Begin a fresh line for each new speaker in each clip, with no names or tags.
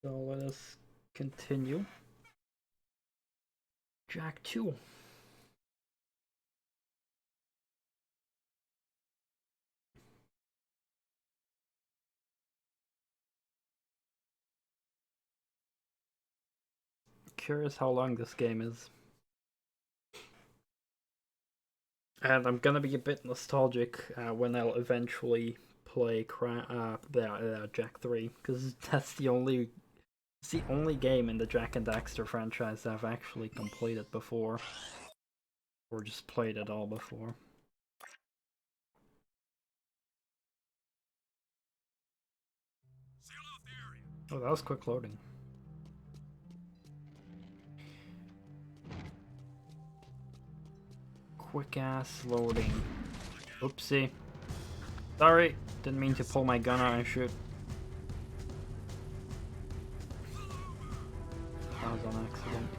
So let us continue. Jak II. Curious how long this game is. And I'm gonna be a bit nostalgic when I'll eventually play Jak III, because that's the only game in the Jak and Daxter franchise that I've actually completed before, or just played it all before. Oh, that was quick loading. Quick ass loading. Oopsie. Sorry, didn't mean to pull my gun out and shoot. That was an accident.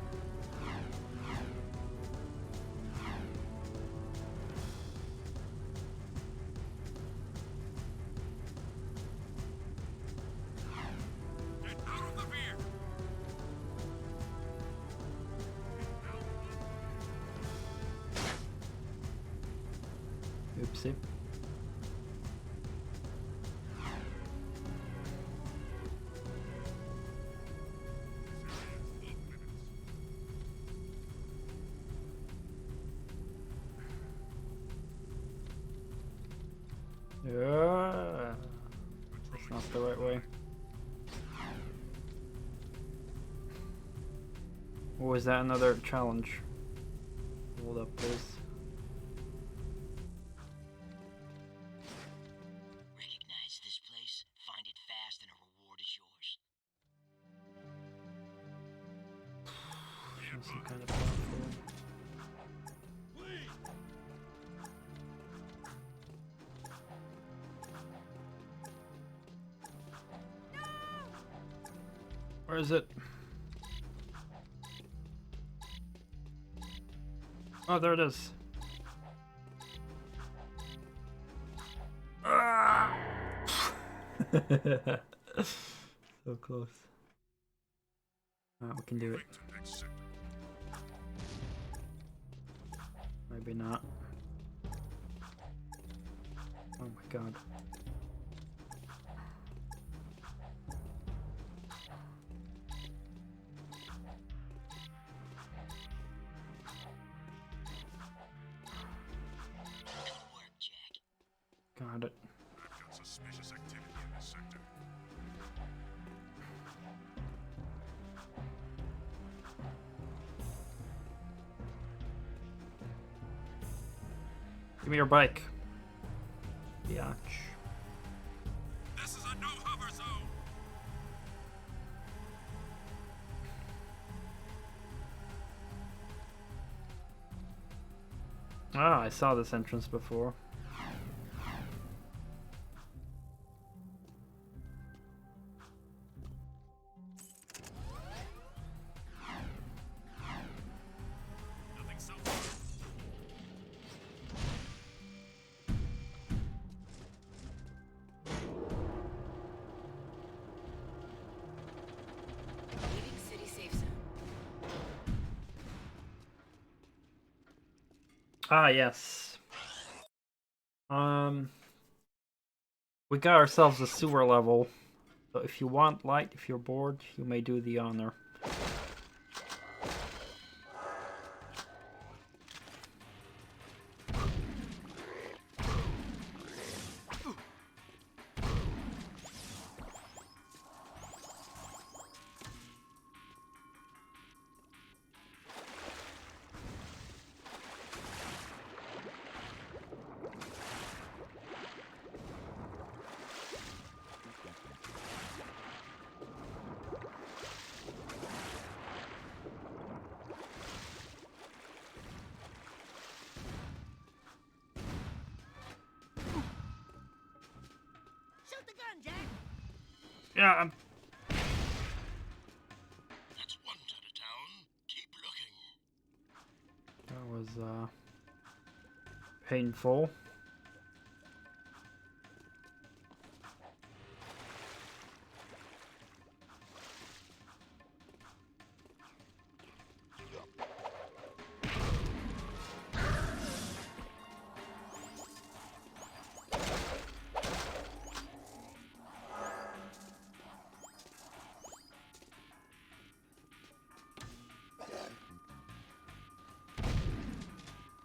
Oopsie. Yeah, that's not the right way. Or was that another challenge? Hold up, please.
Recognize this place, find it fast, and a reward is yours.
Some kind of platform. Where is it? Oh, there it is. Ah! So close. We can do it. Maybe not. Oh my god.
Good work, Jak.
Got it.
I've got suspicious activity in this sector.
Give me your bike. Biatch.
This is a no-hover zone!
Ah, I saw this entrance before.
Nothing so
Leaving city safe zone.
Ah, yes. We got ourselves a sewer level. So if you want light, if you're bored, you may do the honor.
Shoot the gun, Jak!
Yeah, I'm...
That's one side of town. Keep looking.
That was, painful.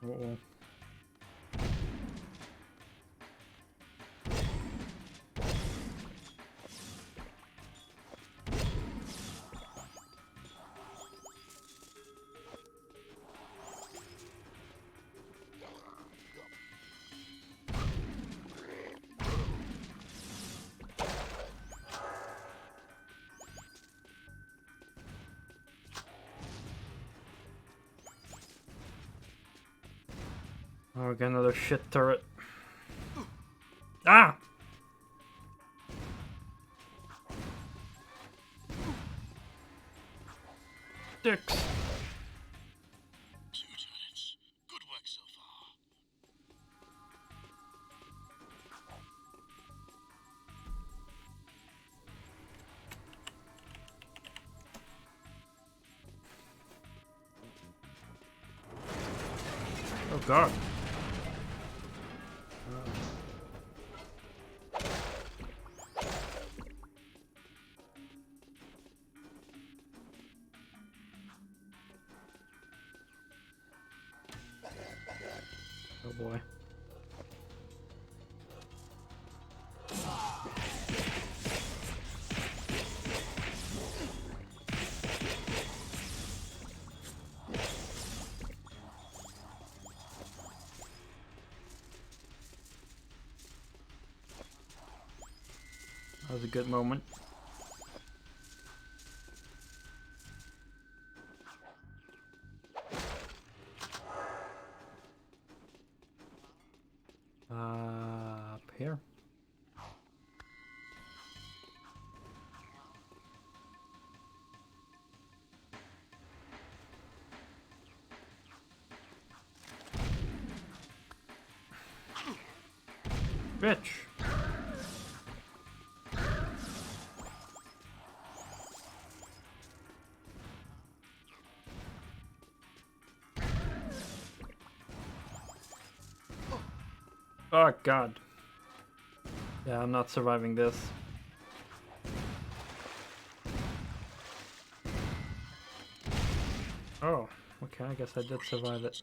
Uh-oh. Oh, we got another shit turret. Ah! Dicks.
2 turrets. Good work so far.
Oh god. Oh boy. That was a good moment. Up here. Bitch. Oh god. Yeah, I'm not surviving this. Oh, okay, I guess I did survive it.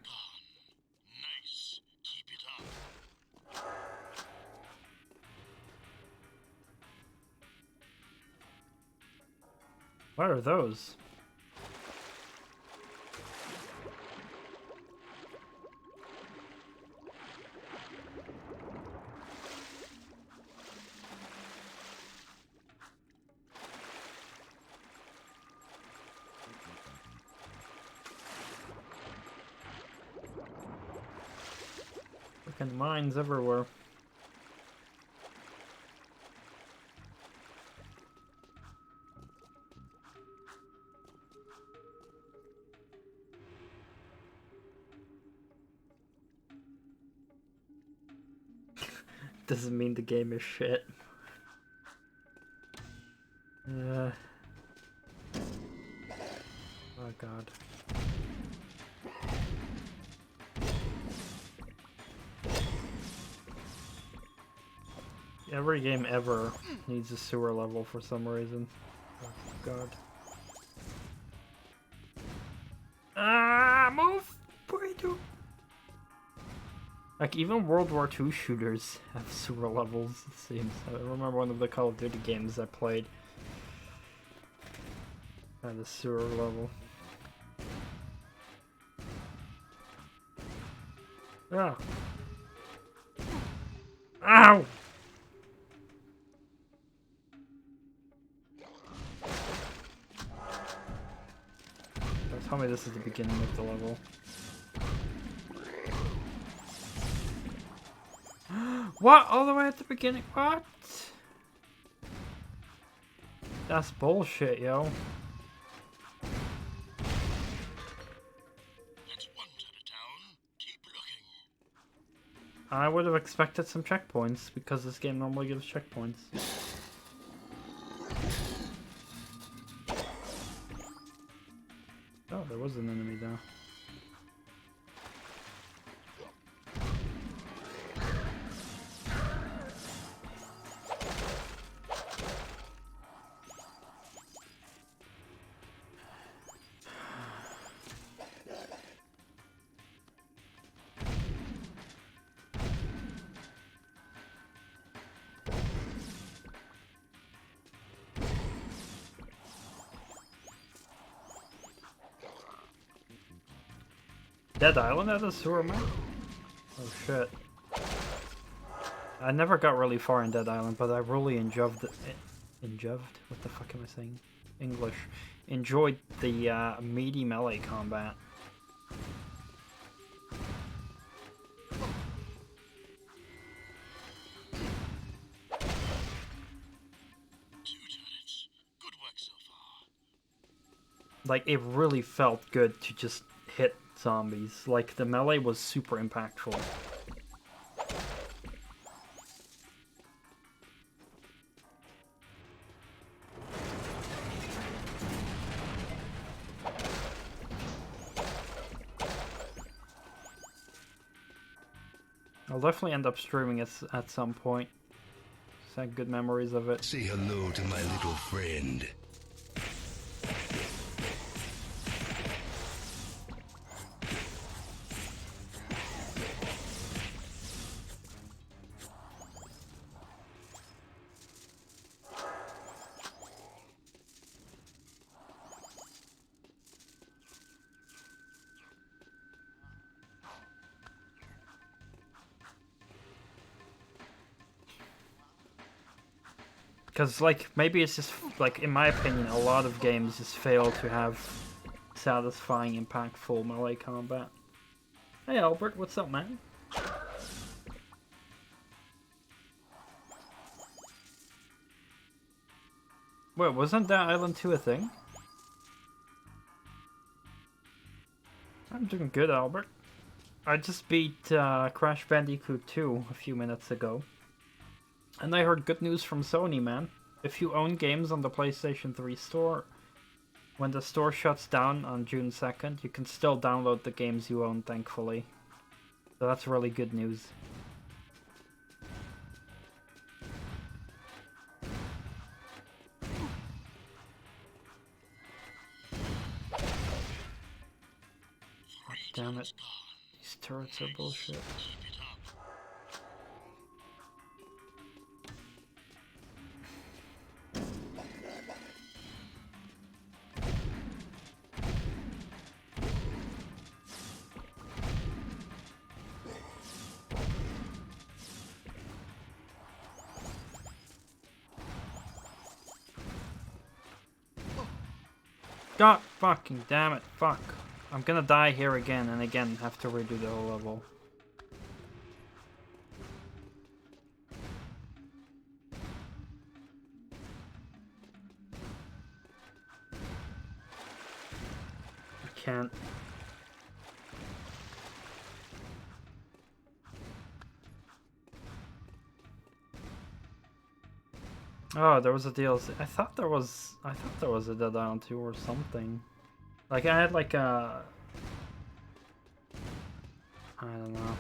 Nice. Keep it up.
What are those? Freaking mines everywhere. Doesn't mean the game is shit. Oh god. Every game ever needs a sewer level for some reason. Oh god. Ah, move! Burrito! Like, even World War II shooters have sewer levels, it seems. I remember one of the Call of Duty games I played had a sewer level. Ah! Ow! Tell me this is the beginning of the level. What? All the way at the beginning? What? That's bullshit, yo.
That's 1 turret down. Keep looking.
I would have expected some checkpoints because this game normally gives checkpoints. Oh, there was an enemy there. Dead Island had a sewer map? Oh shit. I never got really far in Dead Island, but I really enjoyed the... What the fuck am I saying? English. Enjoyed the meaty melee combat. Like, it really felt good to just hit zombies. Like, the melee was super impactful. I'll definitely end up streaming it at some point. Just had good memories of it.
Say hello to my little friend.
Because, like, maybe it's just, like, in my opinion, a lot of games just fail to have satisfying, impactful melee combat. Hey, Albert, what's up, man? Wait, wasn't that Island 2 a thing? I'm doing good, Albert. I just beat Crash Bandicoot 2 a few minutes ago. And I heard good news from Sony, man. If you own games on the PlayStation 3 store, when the store shuts down on June 2nd, you can still download the games you own, thankfully. So that's really good news. Oh, damn it. These turrets are bullshit. God fucking damn it, fuck. I'm gonna die here again and again have to redo the whole level. I can't. Oh, there was a DLC. I thought there was a Dead Island 2 or something. Like I had like a I don't know.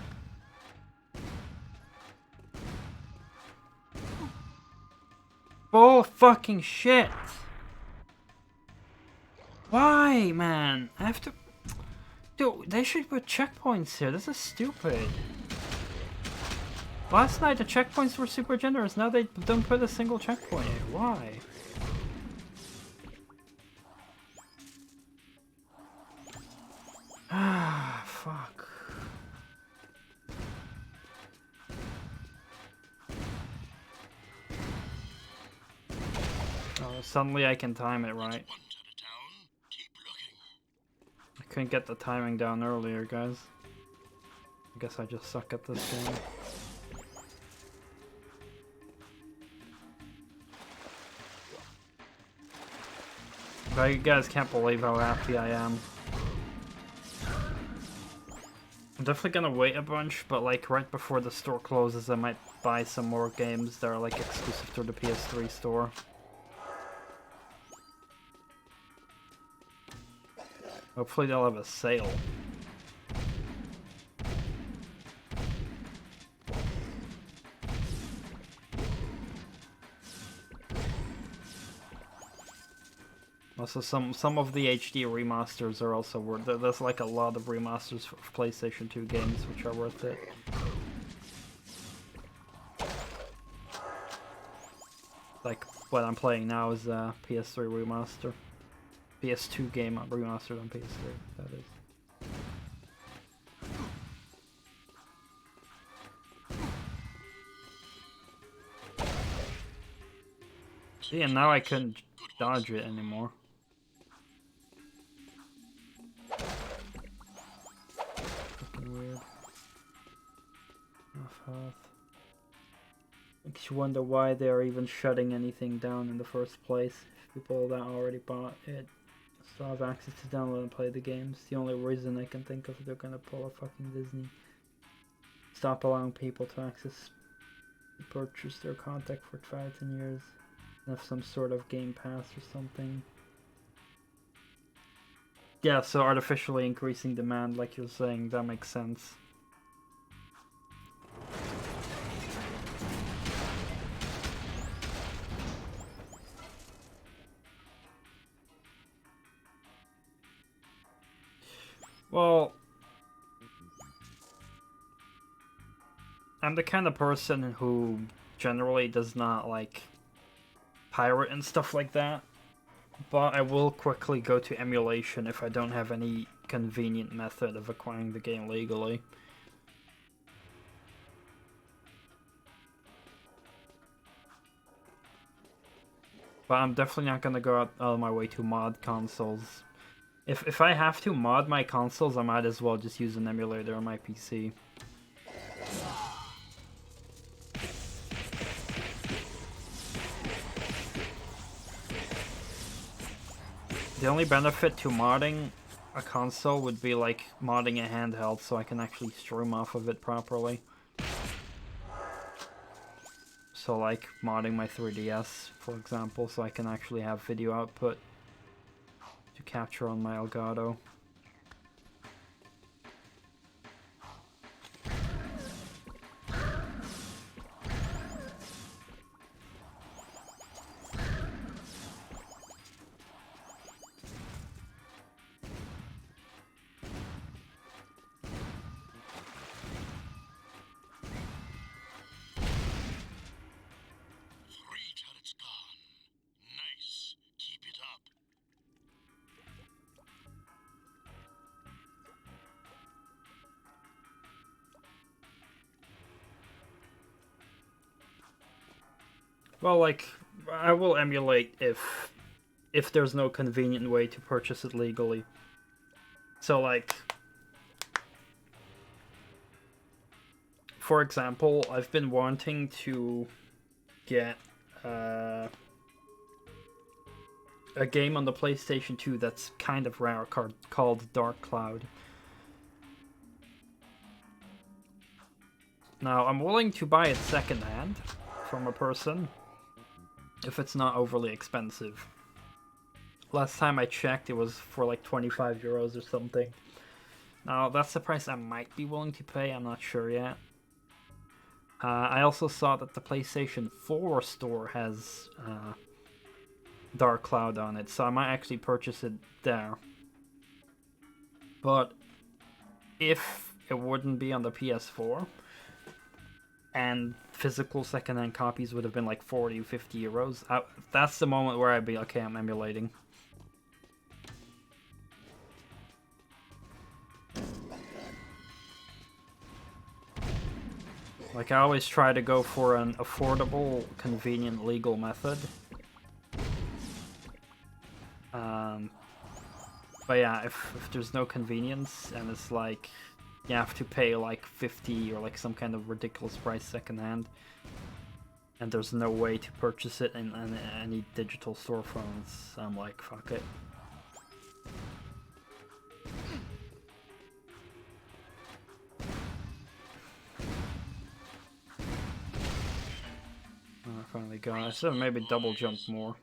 Oh fucking shit. Why, man? I have to Dude, they should put checkpoints here. This is stupid. Last night the checkpoints were super generous, now they don't put a single checkpoint here. Why? Ah, fuck. Oh, suddenly I can time it right. I couldn't get the timing down earlier, guys. I guess I just suck at this game. But you guys can't believe how happy I am. I'm definitely gonna wait a bunch, but like right before the store closes I might buy some more games that are like exclusive to the PS3 store. Hopefully they'll have a sale. Also, some of the HD remasters are also worth it. There's like a lot of remasters for PlayStation 2 games which are worth it. Like what I'm playing now is a PS3 remaster. PS2 game remastered on PS3, that is. See, and now I couldn't dodge it anymore. Fucking weird. Half health. Makes you wonder why they're even shutting anything down in the first place. If people that already bought it still have access to download and play the games. The only reason I can think of they're gonna pull a fucking Disney. Stop allowing people to purchase their content for 5 to 10 years. And have some sort of game pass or something. Yeah, so artificially increasing demand, like you're saying, that makes sense. Well, I'm the kind of person who generally does not like pirate and stuff like that, but I will quickly go to emulation if I don't have any convenient method of acquiring the game legally. But I'm definitely not gonna go out of my way to mod consoles. If I have to mod my consoles, I might as well just use an emulator on my PC. The only benefit to modding a console would be like modding a handheld so I can actually stream off of it properly. So like modding my 3DS, for example, so I can actually have video output to capture on my Elgato. Well, like, I will emulate if there's no convenient way to purchase it legally. So, like, for example, I've been wanting to get a game on the PlayStation 2 that's kind of rare called Dark Cloud. Now, I'm willing to buy it secondhand from a person if it's not overly expensive. Last time I checked, it was for like 25 euros or something. Now, that's the price I might be willing to pay, I'm not sure yet. I also saw that the PlayStation 4 store has Dark Cloud on it, so I might actually purchase it there. But if it wouldn't be on the PS4, and physical secondhand copies would have been like 40 or 50 euros, that's the moment where I'd be, okay, I'm emulating. Like, I always try to go for an affordable, convenient, legal method. But yeah, if there's no convenience, and it's like, you have to pay like 50 or like some kind of ridiculous price secondhand, and there's no way to purchase it in any digital storefronts, I'm like, fuck it. Oh, I finally got it. I should have maybe double jumped more.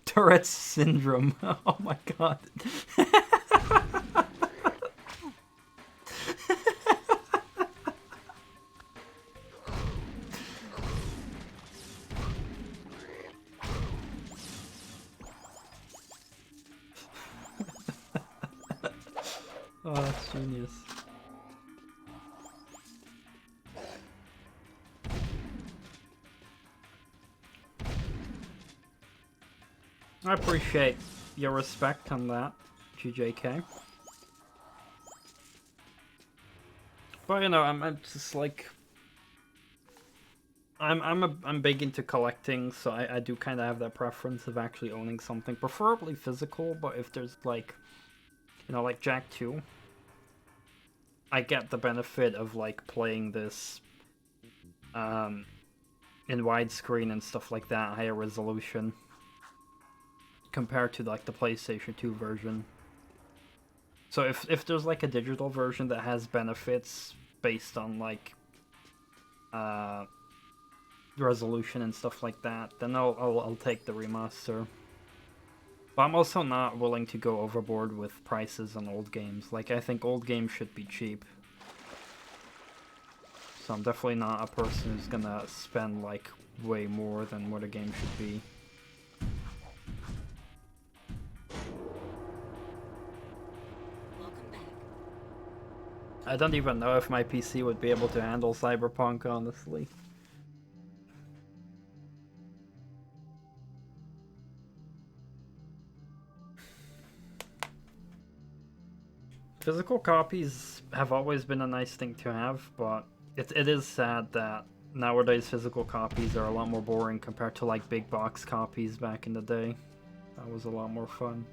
Tourette's syndrome. Oh my god. Oh, that's genius. I appreciate your respect on that, GJK. But you know, I'm just like, I'm big into collecting, so I do kind of have that preference of actually owning something, preferably physical. But if there's like, you know, like Jak II, I get the benefit of like playing this in widescreen and stuff like that, higher resolution, compared to like the PlayStation 2 version. So if there's like a digital version that has benefits based on like resolution and stuff like that, then I'll take the remaster. But I'm also not willing to go overboard with prices on old games. Like, I think old games should be cheap. So I'm definitely not a person who's gonna spend like way more than what a game should be.
Welcome back.
I don't even know if my PC would be able to handle Cyberpunk, honestly. Physical copies have always been a nice thing to have, but it is sad that nowadays physical copies are a lot more boring compared to like big box copies back in the day. That was a lot more fun.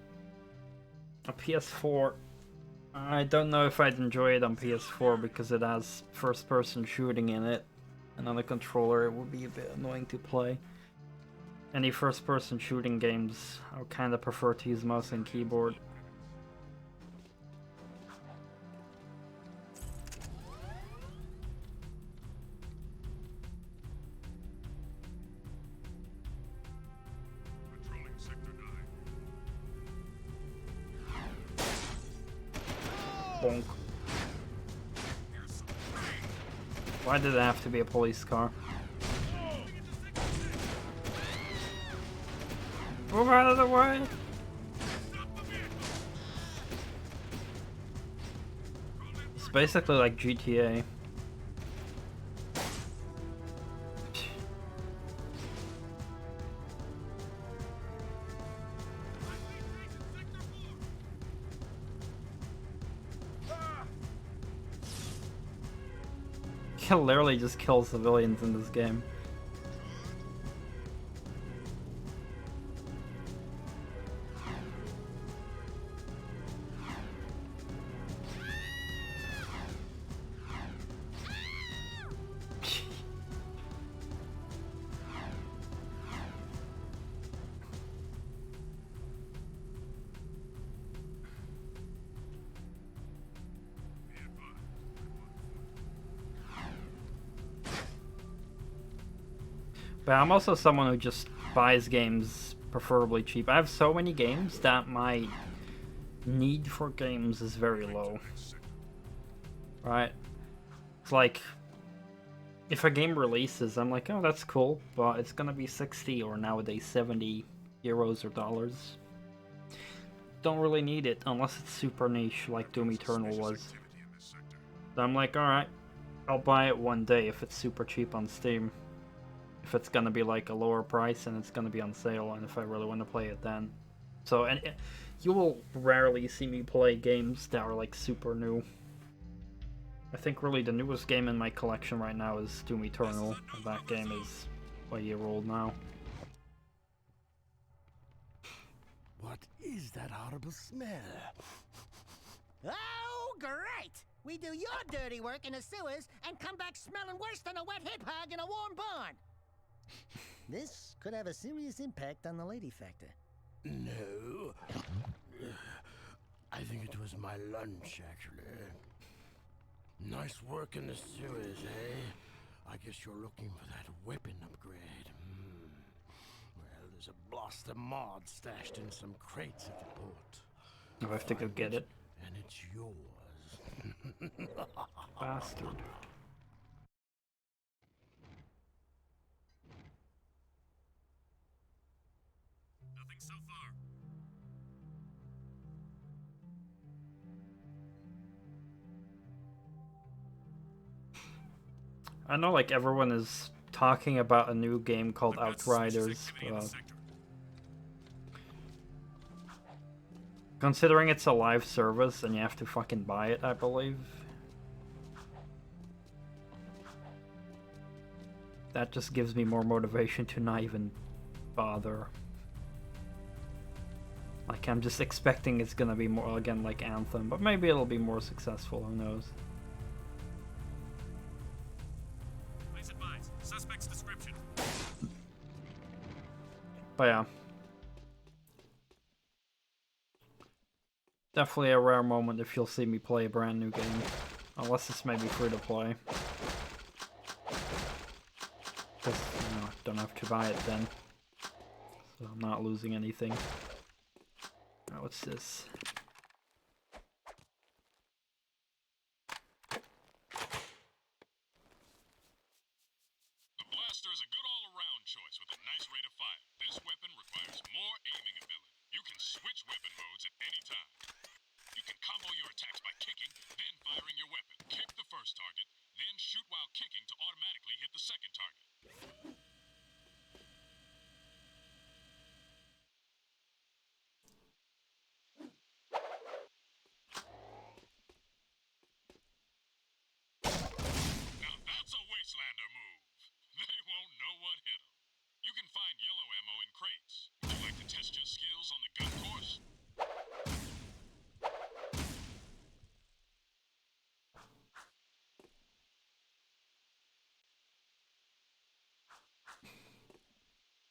A PS4, I don't know if I'd enjoy it on PS4 because it has first-person shooting in it, and on a controller it would be a bit annoying to play. Any first-person shooting games, I would kind of prefer to use mouse and keyboard.
Patrolling Sector 9.
Bonk. Why did it have to be a police car? Move out of the way! It's basically like GTA. You can literally just kill civilians in this game. But I'm also someone who just buys games preferably cheap. I have so many games that my need for games is very low. Right? It's like, if a game releases, I'm like, oh, that's cool, but it's gonna be 60 or nowadays 70 euros or dollars. Don't really need it unless it's super niche like Doom Eternal was. So I'm like, alright, I'll buy it one day if it's super cheap on Steam. If it's gonna be like a lower price and it's gonna be on sale, and if I really want to play it then. So, and you will rarely see me play games that are like super new. I think really the newest game in my collection right now is Doom Eternal, and that game is a year old now.
What is that horrible smell?
Oh, great! We do your dirty work in the sewers and come back smelling worse than a wet hip hog in a warm barn. This could have a serious impact on the lady factor.
No. I think it was my lunch, actually. Nice work in the sewers, eh? I guess you're looking for that weapon upgrade. Well, there's a blaster mod stashed in some crates at the port.
I have to go get it.
And it's yours.
Bastard.
Nothing so far.
I know like everyone is talking about a new game called
I've got suspicious
Outriders,
activity in the
but
sector.
considering it's a live service and you have to fucking buy it, I believe. that just gives me more motivation to not even bother. Like, I'm just expecting it's gonna be more, again, like Anthem, but maybe it'll be more successful, who knows.
Please advise. Suspect's description.
But yeah. Definitely a rare moment if you'll see me play a brand new game. Unless it's maybe free to play. Because, you know, don't have to buy it then. So I'm not losing anything. Now what's this?
The blaster is a good all-around choice with a nice rate of fire. This weapon requires more aiming ability. You can switch weapon modes at any time. You can combo your attacks by kicking, then firing your weapon. Kick the first target, then shoot while kicking to automatically hit the second target. Now that's a Wastelander move. They won't know what hit them. You can find yellow ammo in crates. Would you like to test your skills on the gun course?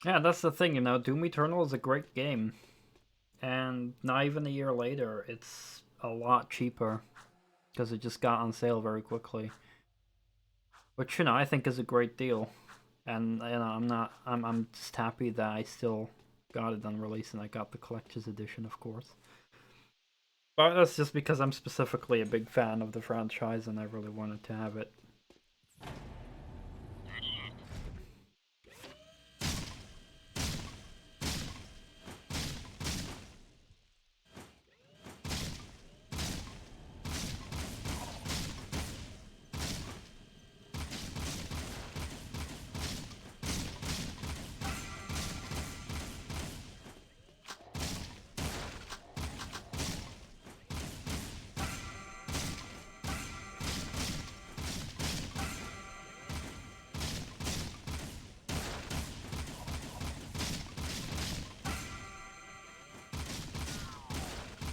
Yeah, that's the thing, you know, Doom Eternal is a great game. And not even a year later, it's a lot cheaper. Because it just got on sale very quickly. Which, you know, I think is a great deal. And, you know, I'm just happy that I still got it on release and I got the collector's edition, of course. But that's just because I'm specifically a big fan of the franchise and I really wanted to have it.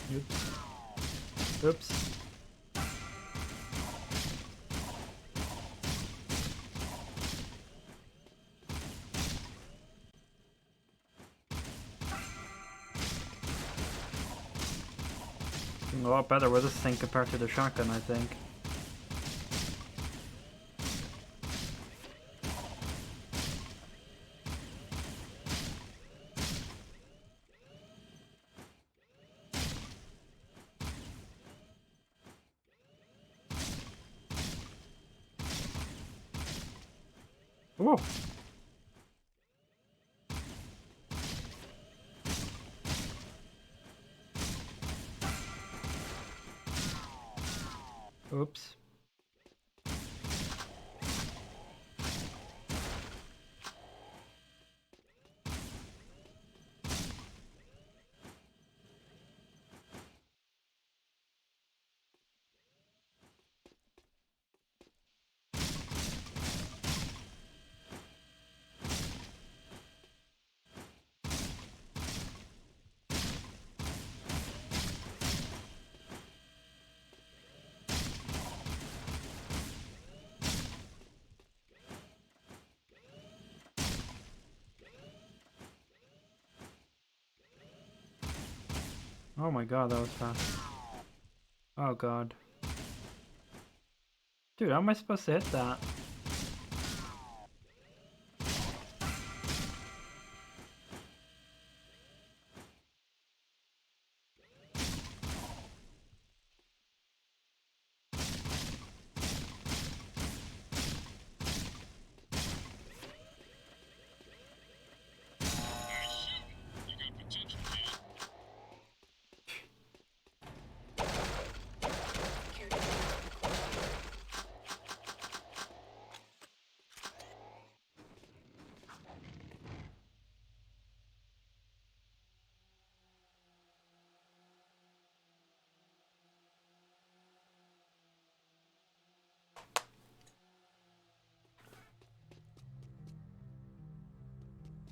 Oops. Oops. Doing a lot better with this thing compared to the shotgun, I think. Ooh. Oops. Oh my god, that was fast. Oh god. Dude, how am I supposed to hit that?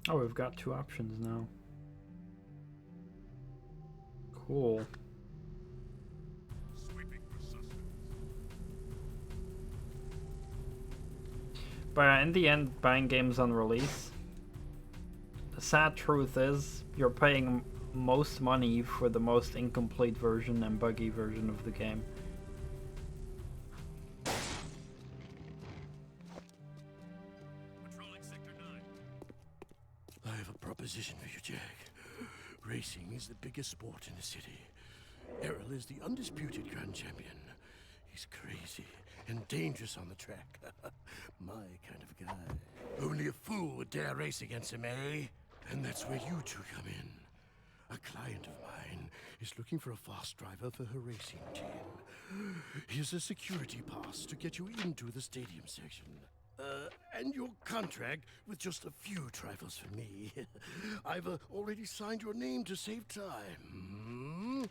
Oh, we've got 2 options now. Cool. But in the end, buying games on release, the sad truth is you're paying most money for the most incomplete version and buggy version of the game.
Patrolling Sector 9. I have a proposition for you, Jack. Racing is the biggest sport in the city. Errol is the undisputed grand champion. He's crazy and dangerous on the track. My kind of guy. Only a fool would dare race against him, eh? And that's where you two come in. A client of mine is looking for a fast driver for her racing team. Here's a security pass to get you into the stadium section. And your contract with just a few trifles for me. I've already signed your name to save time.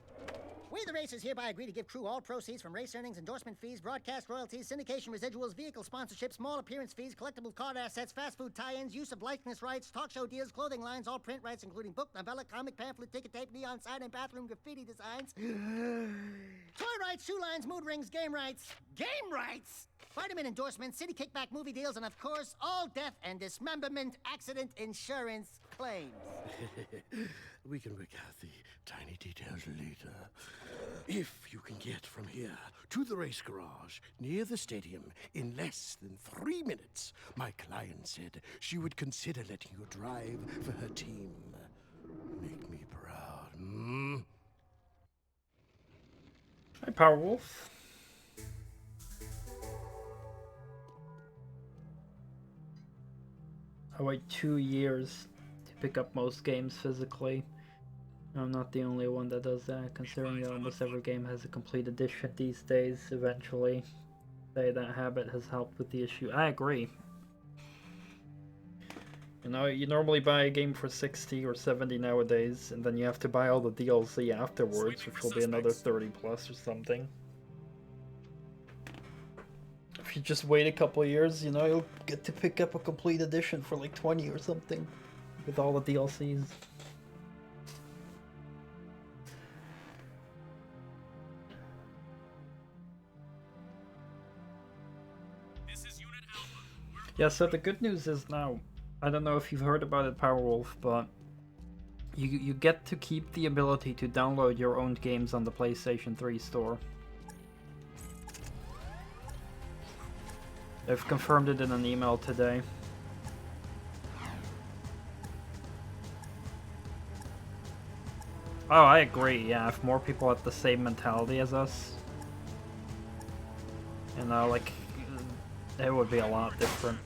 We, the racers, hereby agree to give crew all proceeds from race earnings, endorsement fees, broadcast royalties, syndication residuals, vehicle sponsorships, small appearance fees, collectible card assets, fast food tie-ins, use of likeness rights, talk show deals, clothing lines, all print rights, including book, novella, comic, pamphlet, ticket tape, neon sign, and bathroom graffiti designs. Toy rights, shoe lines, mood rings, game rights. Game rights? Vitamin endorsements, city kickback movie deals, and of course, all death and dismemberment accident insurance claims.
We can work out the tiny details later. If you can get from here to the race garage near the stadium in less than 3 minutes, my client said she would consider letting you drive for her team. Make me proud, hmm?
Hi, Powerwolf. I wait 2 years to pick up most games physically. I'm not the only one that does that, considering that almost every game has a complete edition these days. Eventually, say that habit has helped with the issue. I agree. You know, you normally buy a game for 60 or 70 nowadays, and then you have to buy all the DLC afterwards, which will be another 30 plus or something. If you just wait a couple years, you know, you'll get to pick up a complete edition for like 20 or something, with all the DLCs. Yeah, so the good news is now, I don't know if you've heard about it, Powerwolf, but you get to keep the ability to download your own games on the PlayStation 3 store. They've confirmed it in an email today. Oh, I agree, yeah, if more people had the same mentality as us, you know, like, it would be a lot different.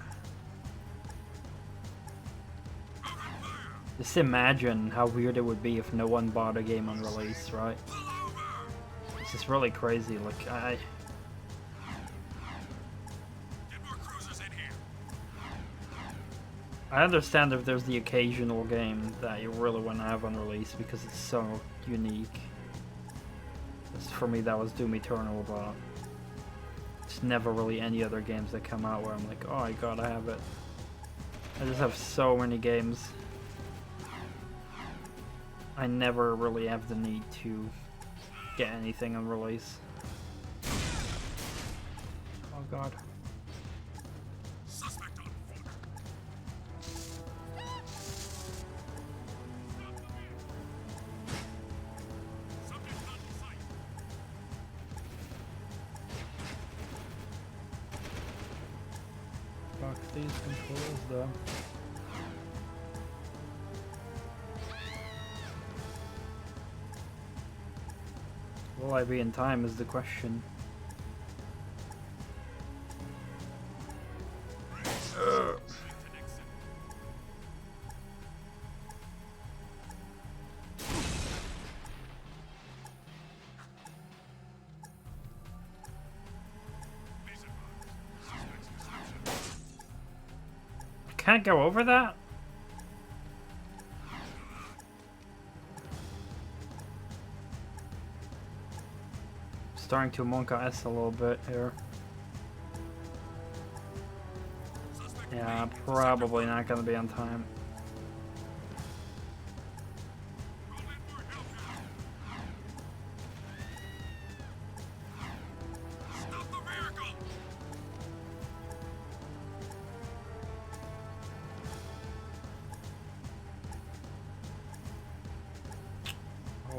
Just imagine how weird it would be if no one bought a game on release, right? It's just really crazy, like, I understand if there's the occasional game that you really want to have on release because it's so unique. Just for me, that was Doom Eternal, but there's never really any other games that come out where I'm like, oh, I gotta have it. I just have so many games. I never really have the need to get anything on release. Oh god.
Suspect on foot. Subject on sight.
Fuck these controls though. Will I be in time is the question. Can't go over that? Starting to monk us a little bit here. Yeah, probably not gonna be on time.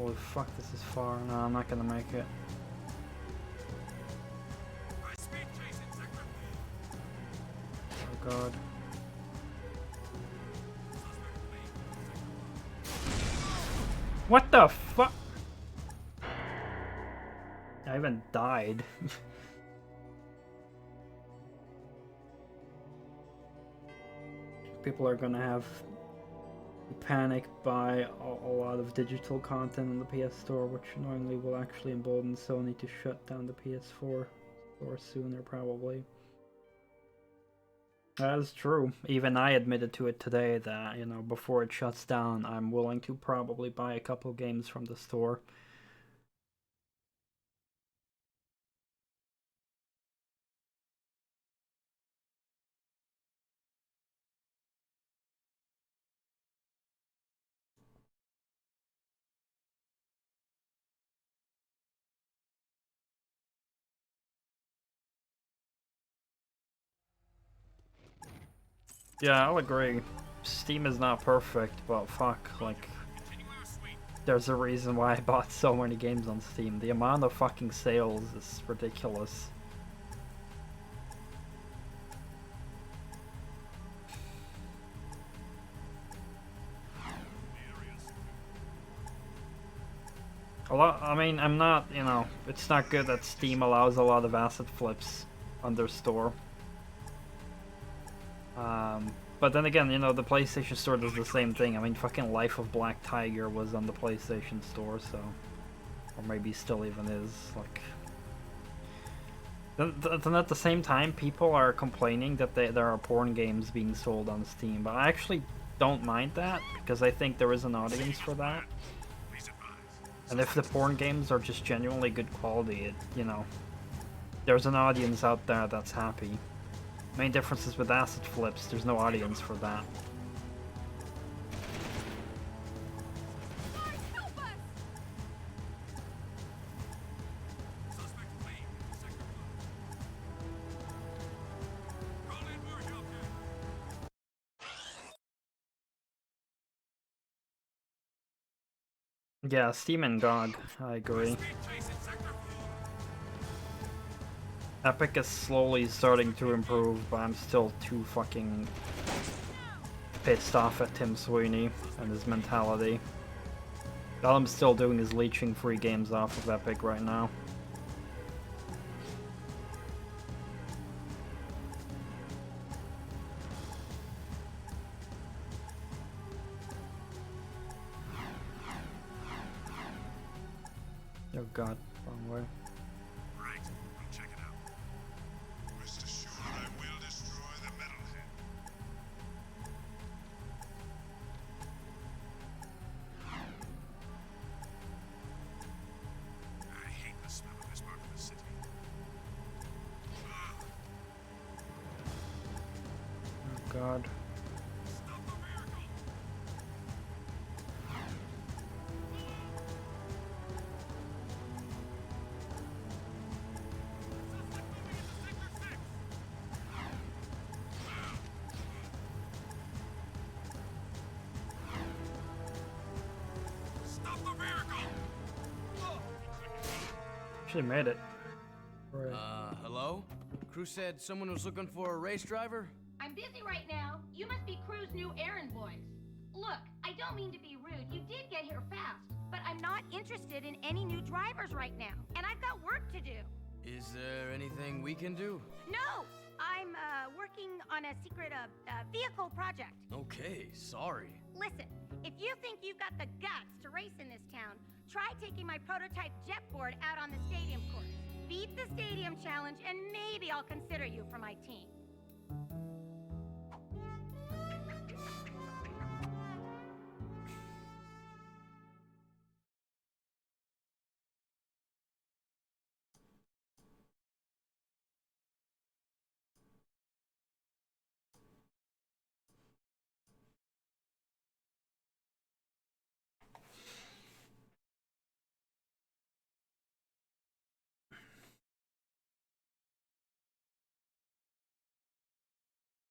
Holy fuck, this is far. No, I'm not gonna make it. Oh god. What the fuck? I even died. People are gonna have panic buy a lot of digital content on the PS Store, which annoyingly will actually embolden Sony to shut down the PS4 store sooner, probably. That is true. Even I admitted to it today that, you know, before it shuts down, I'm willing to probably buy a couple games from the store. Yeah, I'll agree. Steam is not perfect, but fuck, like, there's a reason why I bought so many games on Steam. The amount of fucking sales is ridiculous. A lot, I mean, I'm not, you know, it's not good that Steam allows a lot of asset flips on their store. But then again, you know, the PlayStation Store does the same thing. I mean, fucking Life of Black Tiger was on the PlayStation Store, so... Or maybe still even is, like... Then at the same time, people are complaining that there are porn games being sold on Steam, but I actually don't mind that, because I think there is an audience for that. And if the porn games are just genuinely good quality, you know, there's an audience out there that's happy. Main difference is with asset flips, there's no audience for that. Yeah, Steam and GOG, I agree. Epic is slowly starting to improve, but I'm still too fucking pissed off at Tim Sweeney and his mentality. All I'm still doing is leeching free games off of Epic right now. Oh god, wrong way.
Right, I'll check it out. Rest assured I will destroy the metalhead. I hate the smell of this part of the city.
Oh god.
Stop the miracle! Stop the miracle!
Actually made it. Right.
Hello? Crew said someone was looking for a race driver?
I'm busy right now. You must be Crew's new errand boys. Look, I don't mean to be rude. You did get here fast. But I'm not interested in any new drivers right now. And I've got work to do.
Is there anything we can do?
No! I'm, working on a secret, vehicle project.
Okay, sorry.
Listen, if you think you've got the guts to race in this town, try taking my prototype jet board out on the stadium course. Beat the stadium challenge, and maybe I'll consider you for my team.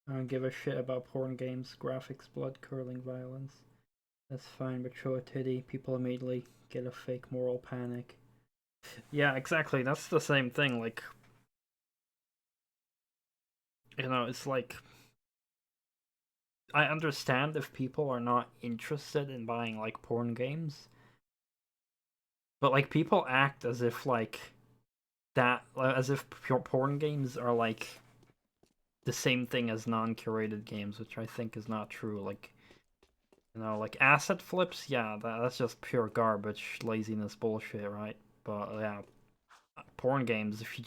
I don't give a shit about porn games, graphics, blood, curling, violence. That's fine, but show a titty, people immediately get a fake moral panic. Yeah, exactly. That's the same thing. Like, you know, it's like I understand if people are not interested in buying like porn games, but like people act as if like that, as if porn games are like the same thing as non-curated games, which I think is not true. Like, you know, like asset flips, yeah, that's just pure garbage, laziness, bullshit, right? But yeah, porn games. If you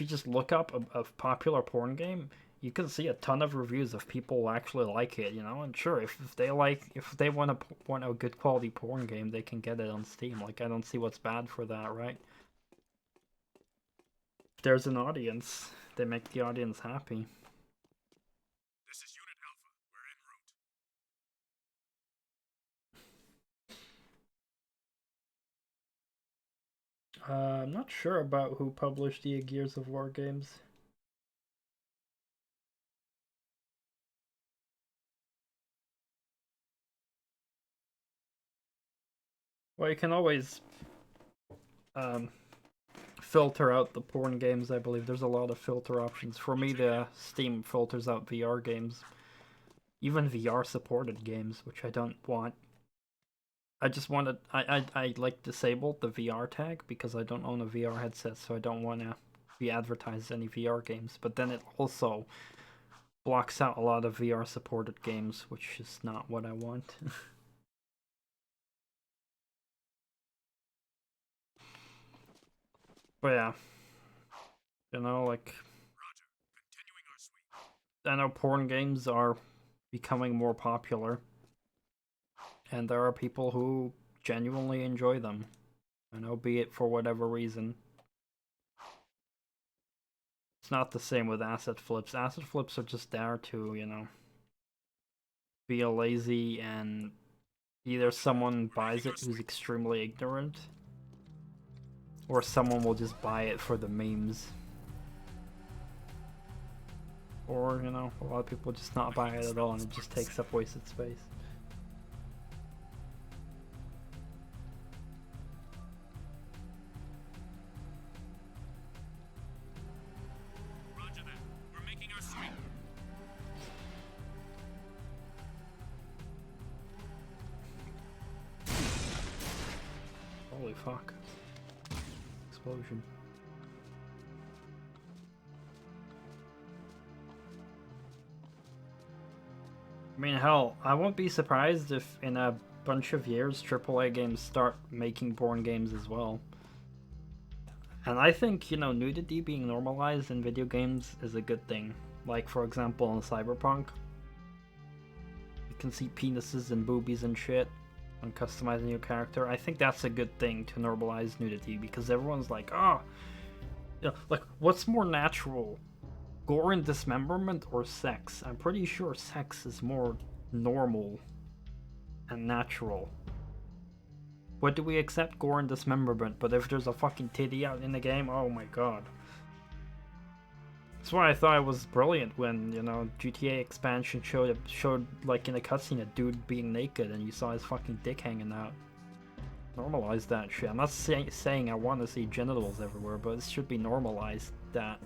just look up a popular porn game, you can see a ton of reviews of people who actually like it. You know, and sure, if they want a good quality porn game, they can get it on Steam. Like, I don't see what's bad for that, right? If there's an audience, they make the audience happy.
This is Unit Alpha. We're en route.
I'm not sure about who published the Gears of War games. Well, you can always filter out the porn games, I believe. There's a lot of filter options. For me, the Steam filters out VR games. Even VR supported games, which I don't want. I just wanted I like disabled the VR tag because I don't own a VR headset, so I don't want to be advertised any VR games. But then it also blocks out a lot of VR supported games, which is not what I want. But yeah, you know, like, I know porn games are becoming more popular, and there are people who genuinely enjoy them. I know, be it for whatever reason. It's not the same with asset flips. Asset flips are just there to, you know, be a lazy, and either someone buys it who's extremely ignorant, or someone will just buy it for the memes. Or, you know, a lot of people just not buy it at all and it just takes up wasted space.
Roger that. We're making our swing.
Holy fuck. Explosion. I mean, hell, I won't be surprised if in a bunch of years AAA games start making porn games as well. And I think, you know, nudity being normalized in video games is a good thing. Like, for example, in Cyberpunk, you can see penises and boobies and shit when customizing your character. I think that's a good thing to normalize nudity, because everyone's like, oh, you know, like, what's more natural? Gore and dismemberment or sex? I'm pretty sure sex is more normal and natural. What do we accept? Gore and dismemberment, but if there's a fucking titty out in the game, oh my god. That's why I thought it was brilliant when, you know, GTA expansion showed like in a cutscene a dude being naked and you saw his fucking dick hanging out. Normalize that shit. I'm not saying I want to see genitals everywhere, but it should be normalized that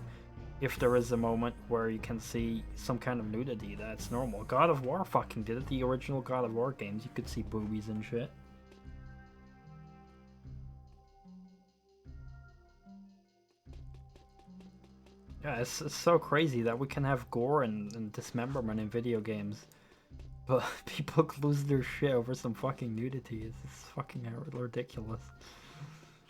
if there is a moment where you can see some kind of nudity, that's normal. God of War fucking did it. The original God of War games, you could see boobies and shit. Yeah, it's so crazy that we can have gore and dismemberment in video games, but people lose their shit over some fucking nudity. It's fucking ridiculous.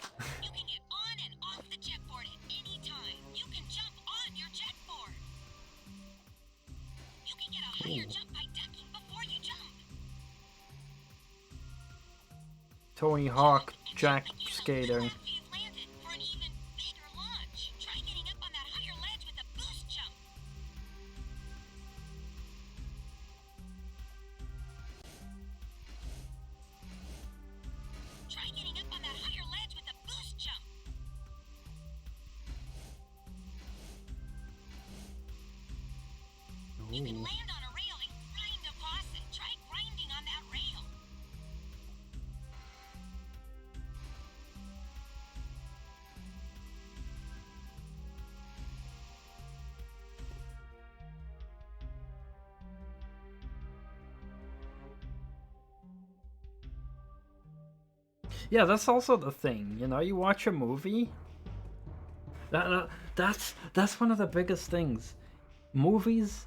You can get on and off the jetboard at any time. You can jump on your jetboard. You can get a higher jump by ducking before you jump.
Tony Hawk, Jack skating.
After you've landed for an even bigger launch. Try getting up on that higher ledge with a boost jump. Try getting up on that higher ledge with a boost jump. You can land on a rail and grind across it. Try grinding on that rail.
Yeah, that's also the thing. You know, you watch a movie. That's one of the biggest things. Movies,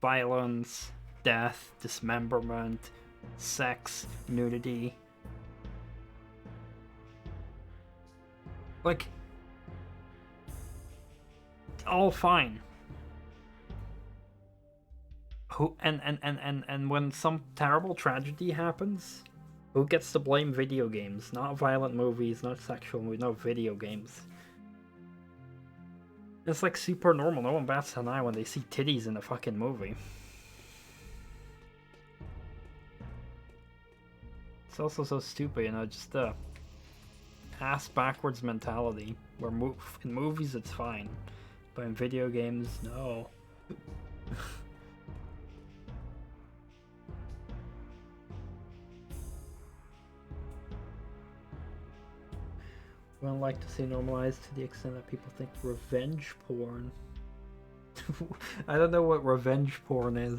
violence, death, dismemberment, sex, nudity. Like, all fine. Who and when some terrible tragedy happens, who gets to blame? Video games, not violent movies, not sexual movies, no, video games. It's like super normal. No one bats an eye when they see titties in a fucking movie. It's also so stupid, you know, just the ass backwards mentality. Where in movies it's fine, but in video games, no. Wouldn't like to see normalized to the extent that people think revenge porn. I don't know what revenge porn is.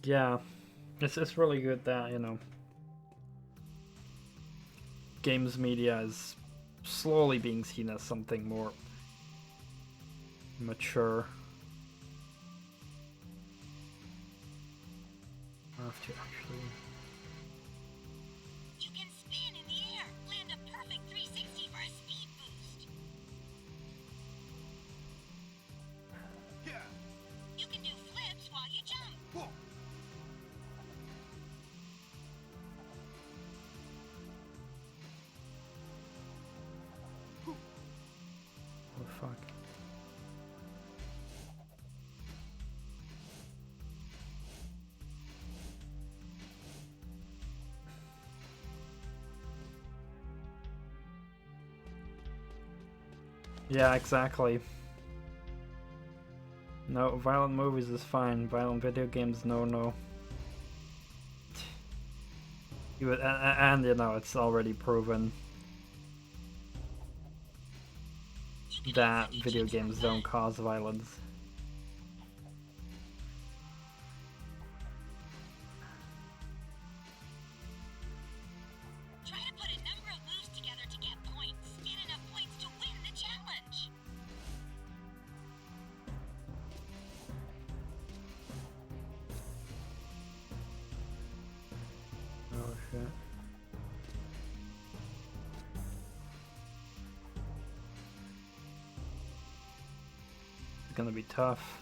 Yeah, it's really good that, you know, games media is slowly being seen as something more mature. I have to actually...
You can spin in the air, land a perfect 360 for a speed boost.
Yeah.
You can do flips while you jump.
Whoa.
Oh fuck. Yeah, exactly. No, violent movies is fine. Violent video games, no. And you know, it's already proven that video games don't cause violence.
Try to put a number of moves together to get points. Get enough points to win the challenge.
Oh shit. It's gonna be tough.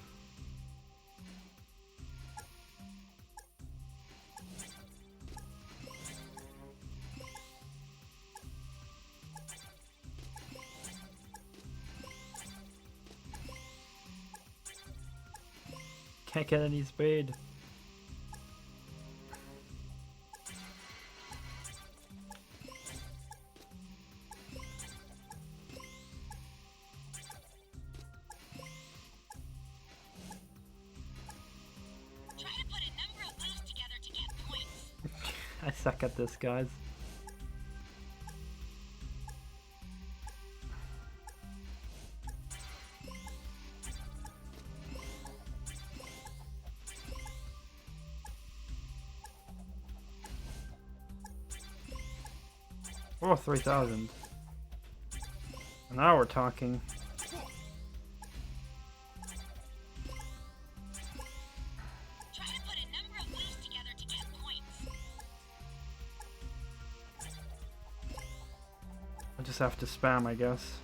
Can't get any speed.
Try to put a number of moves together to get points.
I suck at this, guys. Oh, 3,000. Now we're talking.
Try to put a number of moves together to get points.
I just have to spam, I guess.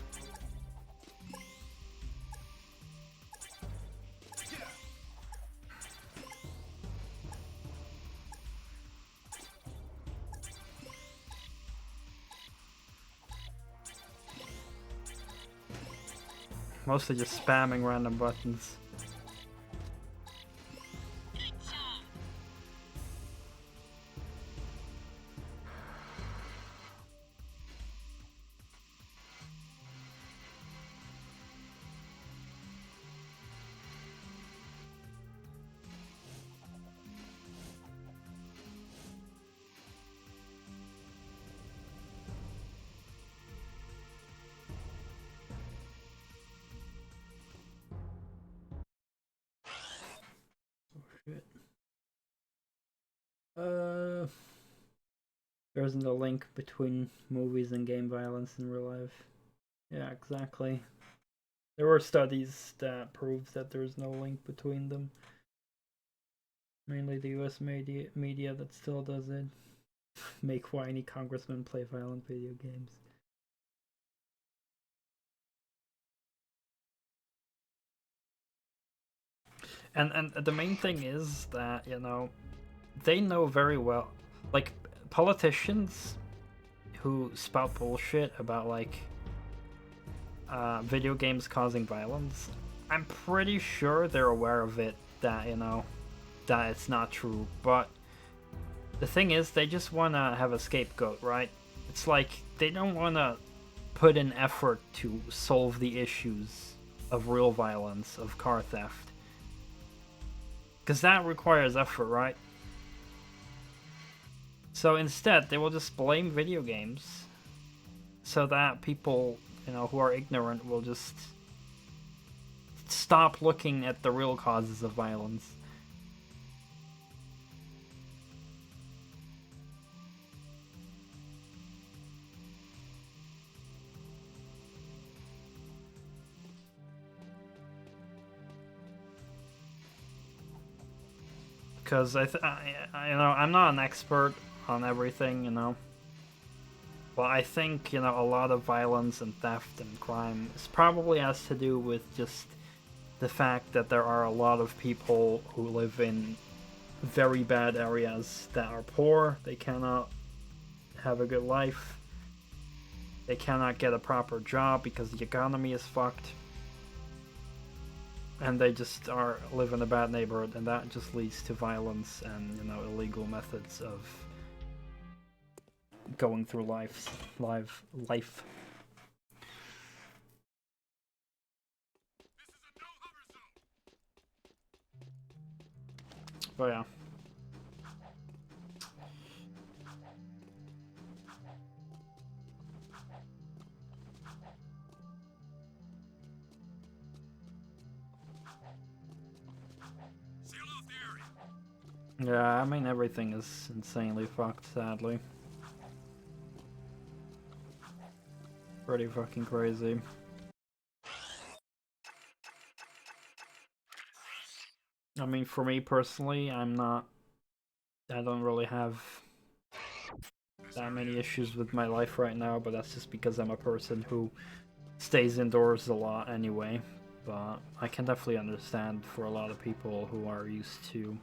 Mostly just spamming random buttons.
Good job.
There isn't a link between movies and game violence in real life. Yeah, exactly. There were studies that proved that there's no link between them. Mainly the US media that still does it. Make whiny congressmen play violent video games. And the main thing is that, you know, they know very well, like, politicians who spout bullshit about, like, video games causing violence, I'm pretty sure they're aware of it, that, you know, that it's not true, but the thing is, they just want to have a scapegoat, right? It's like, they don't want to put in effort to solve the issues of real violence, of car theft. Because that requires effort, right? So instead, they will just blame video games so that people, you know, who are ignorant will just stop looking at the real causes of violence. Because you know, I'm not an expert on everything, you know, but I think, you know, a lot of violence and theft and crime probably has to do with just the fact that there are a lot of people who live in very bad areas that are poor. They cannot have a good life. They cannot get a proper job because the economy is fucked. And they just live in a bad neighborhood, and that just leads to violence and, you know, illegal methods of going through life. But yeah. Yeah, I mean, everything is insanely fucked, sadly. Pretty fucking crazy. I mean, for me personally, I don't really have that many issues with my life right now, but that's just because I'm a person who stays indoors a lot anyway. But I can definitely understand for a lot of people who are used to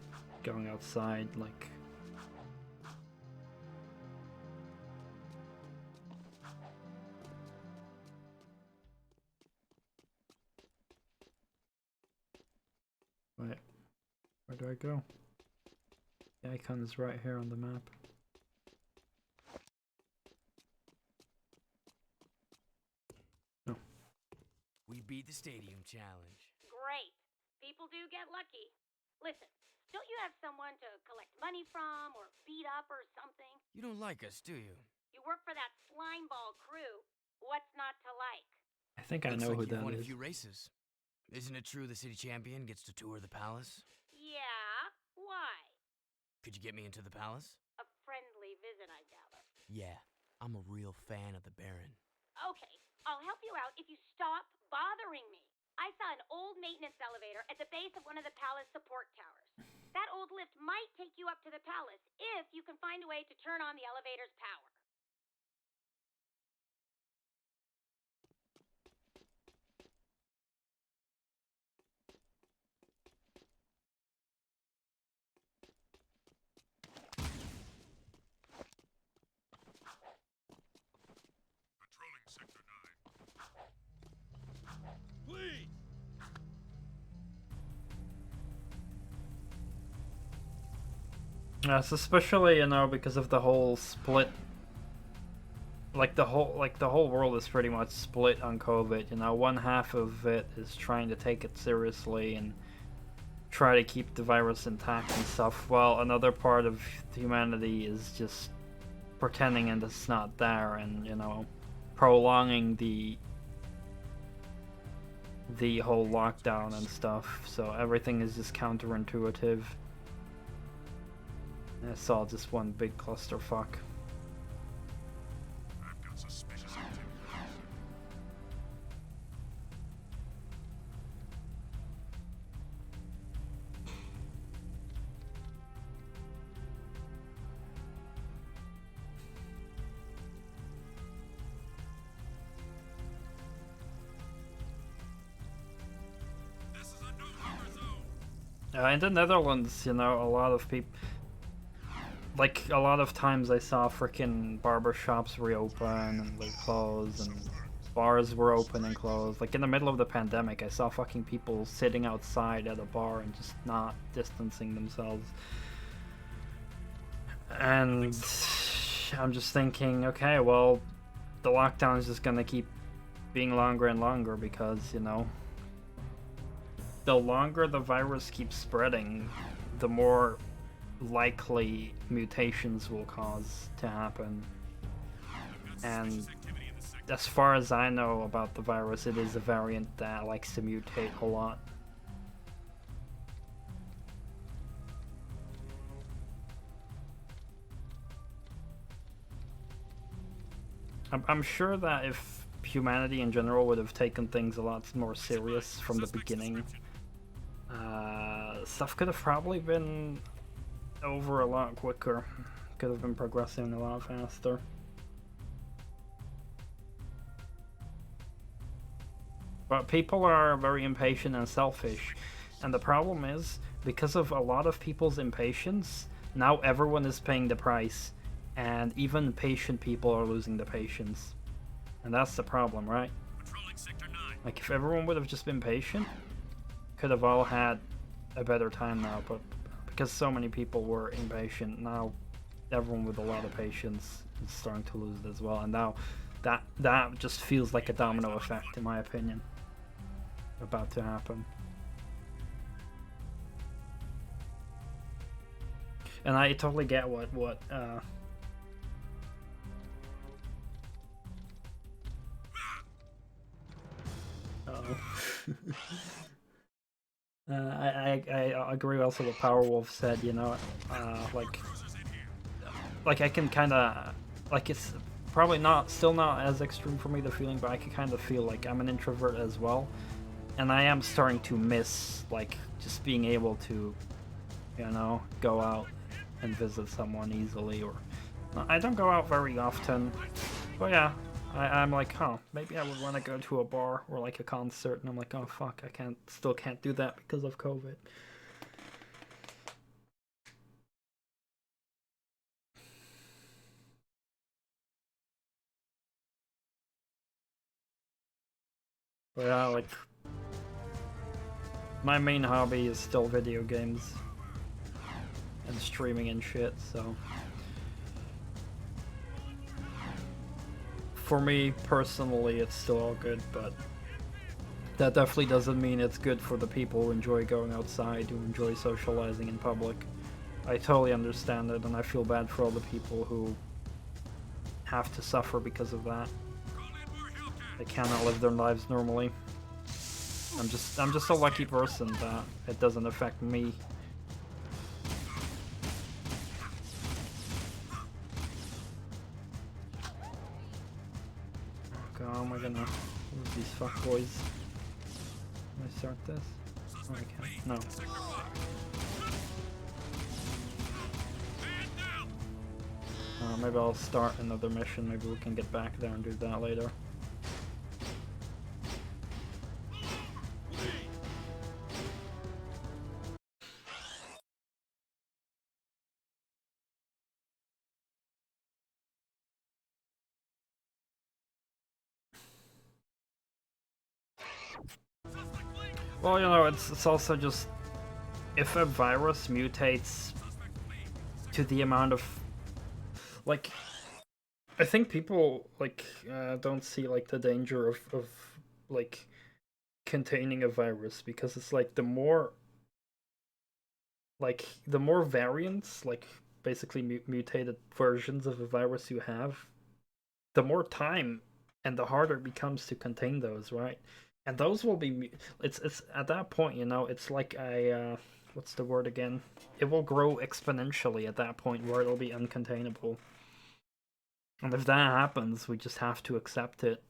going outside, like... Wait, where do I go? The icon is right here on the map. Oh.
We beat the stadium challenge.
Great. People do get lucky. Listen, don't you have someone to collect money from or beat up or something?
You don't like us, do you?
You work for that slimeball crew. What's not to like?
I think I
Looks
know
like
who
you've
that
won
is.
a few races. Isn't it true the city champion gets to tour the palace?
Yeah? Why?
Could you get me into the palace?
A friendly visit, I gather.
Yeah, I'm a real fan of the Baron.
Okay, I'll help you out if you stop bothering me. I saw an old maintenance elevator at the base of one of the palace support towers. That old lift might take you up to the palace if you can find a way to turn on the elevator's power.
Patrolling Sector 9. Please!
Yes, especially, you know, because of the whole split. Like the whole world is pretty much split on COVID. You know, one half of it is trying to take it seriously and try to keep the virus intact and stuff, while another part of humanity is just pretending and it's not there, and, you know, prolonging the whole lockdown and stuff. So everything is just counterintuitive. It's all just one big clusterfuck. In the Netherlands, you know, a lot of people, like, a lot of times I saw freaking barber shops reopen and they close, and bars were open and closed. Like, in the middle of the pandemic, I saw fucking people sitting outside at a bar and just not distancing themselves. And I'm just thinking, okay, well, the lockdown is just gonna keep being longer and longer because, you know, the longer the virus keeps spreading, the more likely mutations will cause to happen. And as far as I know about the virus, it is a variant that likes to mutate a lot. I'm sure that if humanity in general would have taken things a lot more serious from the beginning, stuff could have probably been over a lot quicker. Could have been progressing a lot faster. But people are very impatient and selfish, and the problem is, because of a lot of people's impatience, now everyone is paying the price, and even patient people are losing the patience. And that's the problem, right? Like, if everyone would have just been patient, could have all had a better time now, but because so many people were impatient, now everyone with a lot of patience is starting to lose it as well, and now that just feels like a domino effect, in my opinion, about to happen. And I totally get what I agree also what Powerwolf said, you know, like I can kind of, like, it's probably still not as extreme for me, the feeling, but I can kind of feel like I'm an introvert as well, and I am starting to miss, like, just being able to, you know, go out and visit someone easily, or I don't go out very often, but yeah, I'm like, huh, maybe I would want to go to a bar or like a concert, and I'm like, oh fuck, I still can't do that because of COVID. But yeah, like, my main hobby is still video games and streaming and shit, so for me personally it's still all good, but that definitely doesn't mean it's good for the people who enjoy going outside, who enjoy socializing in public. I totally understand it, and I feel bad for all the people who have to suffer because of that. They cannot live their lives normally. I'm just a lucky person that it doesn't affect me. Okay, how am I gonna lose these fuckboys? Can I start this? Oh, I can't. No. Maybe I'll start another mission. Maybe we can get back there and do that later. Well, you know, it's also just, if a virus mutates to the amount of, like, I think people, like, don't see, like, the danger of like, containing a virus, because it's like the more variants, like, basically mutated versions of a virus you have, the more time and the harder it becomes to contain those, right? And those will be, it's at that point, you know, it's like a, what's the word again? It will grow exponentially at that point, where it'll be uncontainable. And if that happens, we just have to accept it.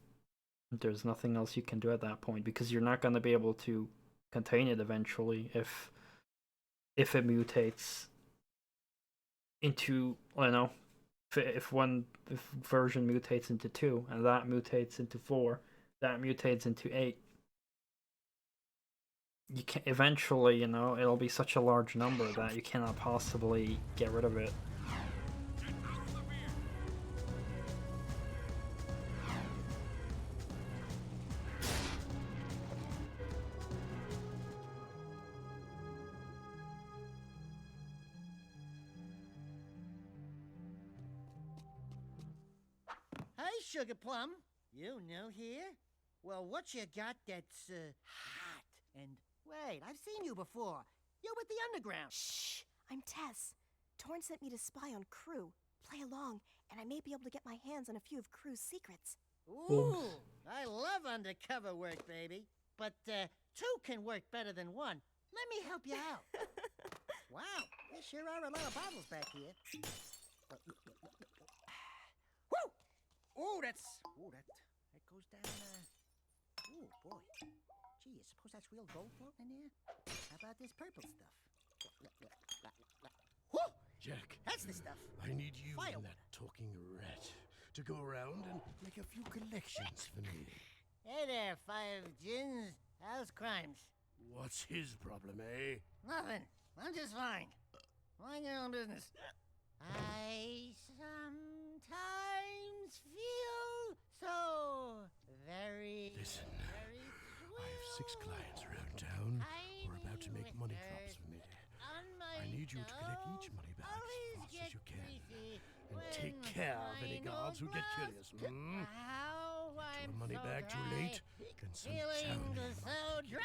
There's nothing else you can do at that point, because you're not going to be able to contain it eventually if it mutates into, I don't know, if version mutates into 2, and that mutates into 4, that mutates into 8. you can eventually, you know, it'll be such a large number that you cannot possibly get rid of it.
Hey, Sugar Plum. You new here? Well, what you got that's, hot? And wait, I've seen you before. You're with the Underground.
Shh! I'm Tess. Torn sent me to spy on Crew. Play along, and I may be able to get my hands on a few of Crew's secrets.
Ooh, I love undercover work, baby. But, two can work better than one. Let me help you out. Wow, there sure are a lot of bottles back here. Woo! Oh, that goes down, oh, boy. Gee, you suppose that's real gold floating in there? How about this purple stuff? Whoo!
Jack,
That's the stuff.
I need you
Fire.
and that talking rat to go around and make a few collections for me.
Hey there, Five Gins. How's crimes?
What's his problem, eh?
Nothing. I'm just fine. Mind your own business. I sometimes feel so very,
Listen,
very
I have 6 clients around town who are about to make money drops for me. I need you to collect each money bag as fast as you can. And take care of any guards who get curious. Hmm? Get to a money bag too late, then some
Feeling
town
so dry.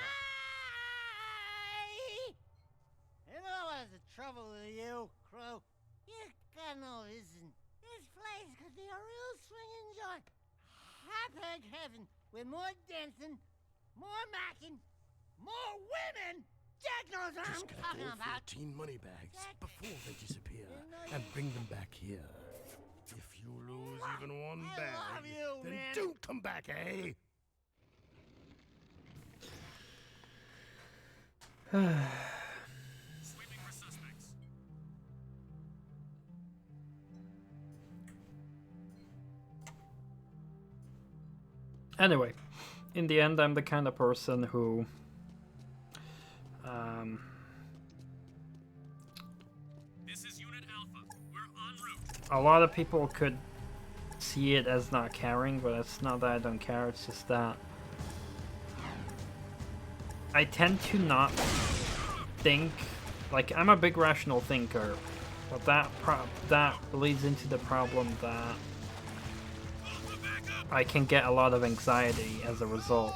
You know what's the trouble with you, Crow? You got no vision. This place could be a real swinging joint. Hot-egg heaven with more dancing, more macking, more women. Jack knows what
Just
I'm
get
talking
all
about.
14 money bags
Jack.
before they disappear
You know
and
you-
bring them back here. If you lose even one
I
bag,
love you,
then
man.
don't come back, eh?
Sweeping for suspects.
Anyway, in the end, I'm the kind of person who,
This is Unit Alpha. We're en route.
a lot of people could see it as not caring, but it's not that I don't care, it's just that I tend to not think, like, I'm a big rational thinker, but that leads into the problem that I can get a lot of anxiety as a result.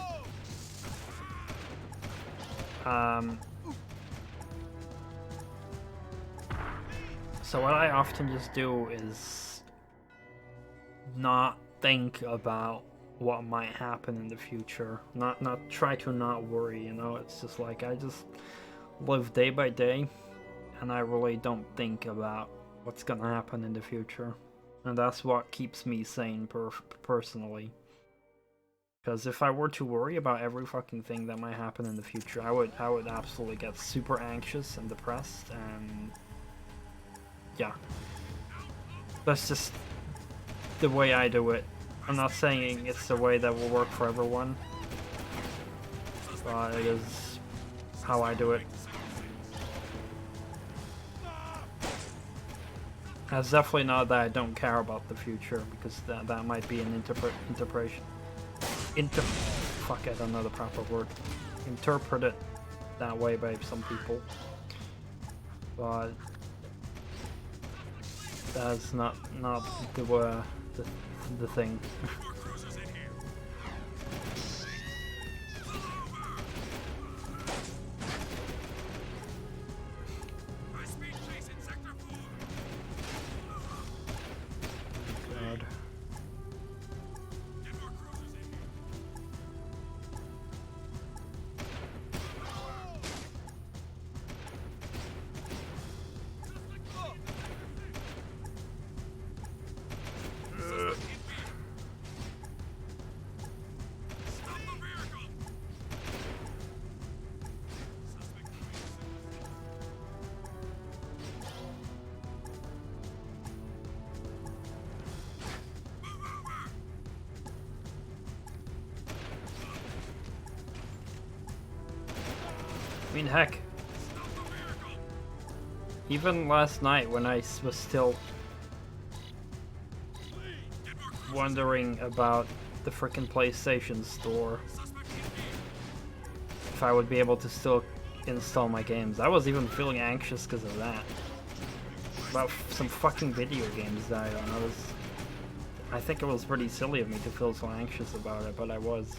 So what I often just do is not think about what might happen in the future. Not try to not worry, you know? It's just like I just live day by day and I really don't think about what's gonna happen in the future. And that's what keeps me sane personally. Because if I were to worry about every fucking thing that might happen in the future, I would absolutely get super anxious and depressed, and yeah. That's just the way I do it. I'm not saying it's the way that will work for everyone, but it is how I do it. It's definitely not that I don't care about the future, because that might be an interpretation. Fuck, I don't know the proper word. Interpret it that way by some people, but that's not the thing.
More cruisers in here. High-speed chase in Sector 4.
God.
Get more cruisers in here. Suspect in vehicle.
I mean, heck, even last night when I was still wondering about the frickin' PlayStation Store, if I would be able to still install my games. I was even feeling anxious because of that. About some fucking video games that I own. I think it was pretty silly of me to feel so anxious about it, but I was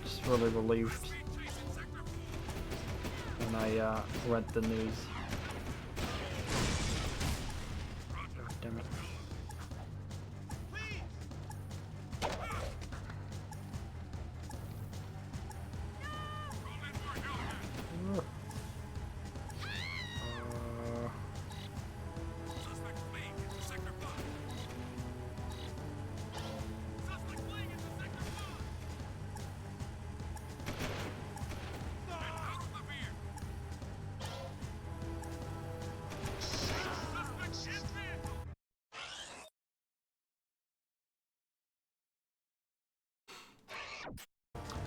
just really relieved when I read the news. God damn it.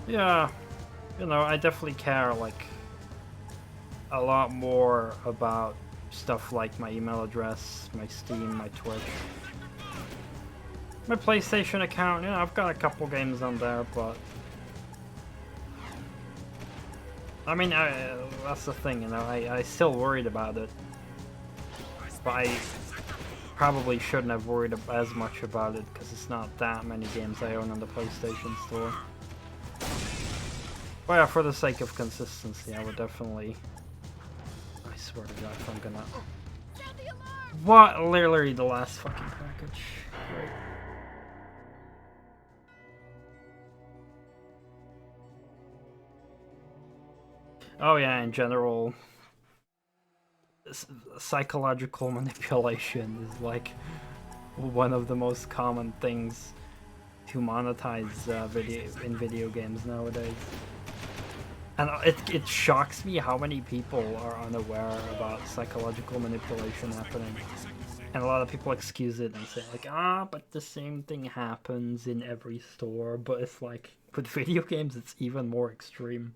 Yeah, you know, I definitely care, like, a lot more about stuff like my email address, my Steam, my Twitch. My PlayStation account, you know, I've got a couple games on there, but... I mean, that's the thing, you know, I still worried about it. But I probably shouldn't have worried as much about it, because it's not that many games I own on the PlayStation Store. But yeah, for the sake of consistency, I would definitely... I swear to God, if I'm gonna... What? Literally the last fucking package. Great. Oh yeah, in general, psychological manipulation is like one of the most common things to monetize video games nowadays. And it shocks me how many people are unaware about psychological manipulation happening. And a lot of people excuse it and say like, but the same thing happens in every store. But it's like, with video games, it's even more extreme.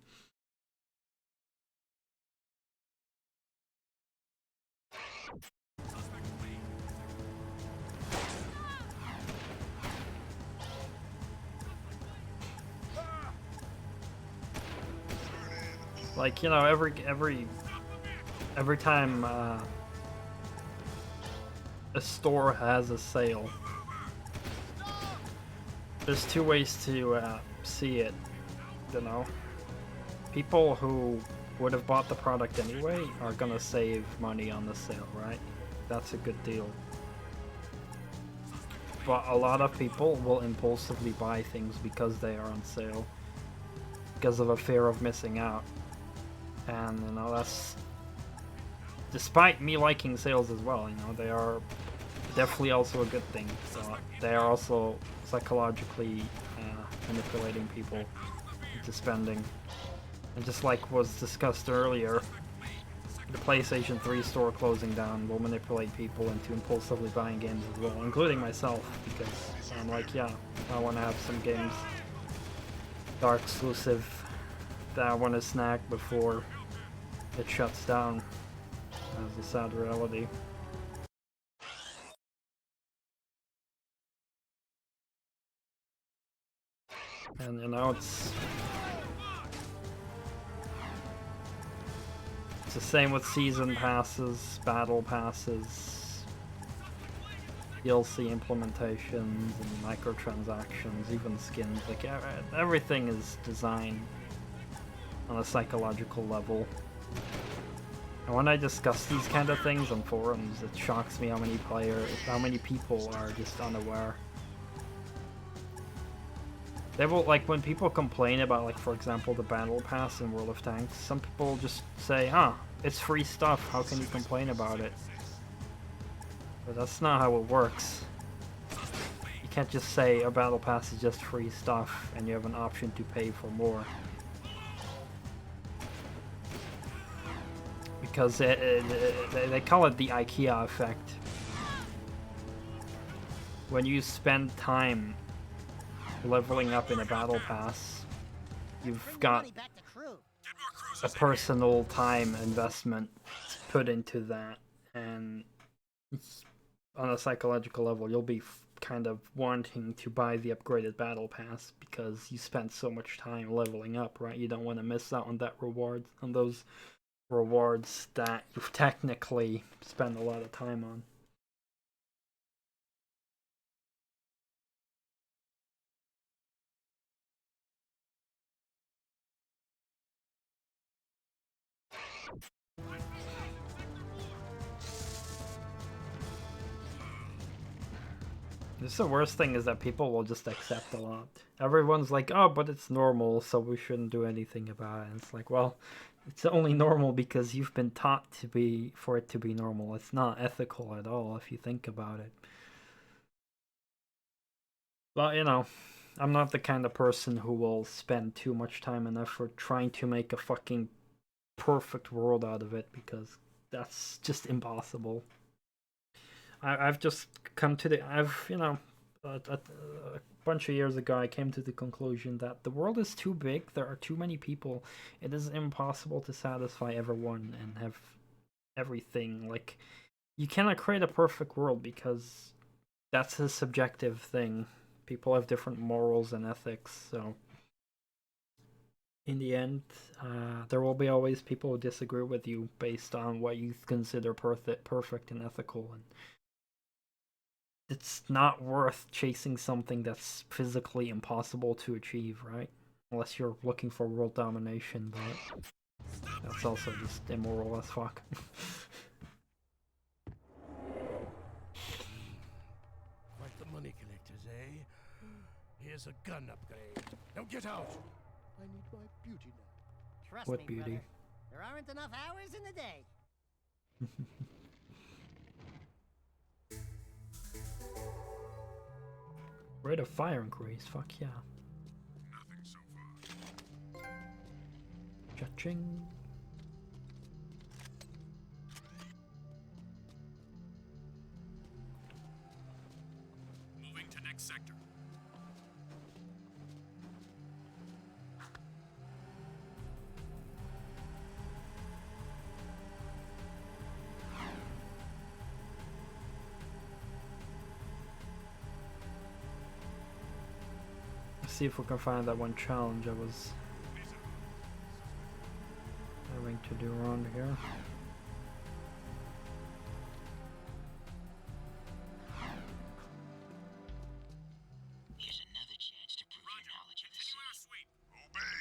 Like, you know, every time a store has a sale, there's two ways to see it, you know. People who would have bought the product anyway are gonna save money on the sale, right? That's a good deal. But a lot of people will impulsively buy things because they are on sale, because of a fear of missing out. And, you know, that's... Despite me liking sales as well, you know, they are definitely also a good thing. So they are also psychologically manipulating people into spending. And just like was discussed earlier, the PlayStation 3 store closing down will manipulate people into impulsively buying games as well, including myself, because I'm like, yeah, I want to have some games that are exclusive that I want to snack before it shuts down. That's a sad reality. And you know, it's the same with season passes, battle passes, DLC implementations, and microtransactions, even skins. Like, everything is designed on a psychological level. And when I discuss these kind of things on forums, it shocks me how many people are just unaware. They will, like, when people complain about, like, for example, the Battle Pass in World of Tanks, some people just say, it's free stuff, how can you complain about it? But that's not how it works. You can't just say a Battle Pass is just free stuff and you have an option to pay for more. Because they call it the IKEA effect. When you spend time leveling up in a battle pass, you've got a personal time investment put into that, and on a psychological level, you'll be kind of wanting to buy the upgraded battle pass because you spent so much time leveling up, right? You don't want to miss out on that reward, on those rewards that you've technically spent a lot of time on. Just the worst thing is that people will just accept a lot. Everyone's like, oh, but it's normal, so we shouldn't do anything about it. And it's like, well, it's only normal because you've been taught for it to be normal. It's not ethical at all if you think about it. But, you know, I'm not the kind of person who will spend too much time and effort trying to make a fucking perfect world out of it, because that's just impossible. I've just come to a bunch of years ago, I came to the conclusion that the world is too big, there are too many people, it is impossible to satisfy everyone and have everything. Like, you cannot create a perfect world because that's a subjective thing. People have different morals and ethics, so in the end, there will be always people who disagree with you based on what you consider perfect and ethical, and it's not worth chasing something that's physically impossible to achieve, right? Unless you're looking for world domination, but that's also just immoral as fuck.
Quite the money collectors, eh? Here's a gun upgrade. Now get out! I need my beauty now.
Trust
What
me,
beauty?
brother. There aren't enough hours in the day.
Rate of fire increase, fuck yeah.
Nothing so far.
Cha-ching.
Moving to next sector.
Let's see if we can find that one challenge I was having to do around here.
Here's another chance to prove your knowledge of the
Continue our
city.
sweep. Obey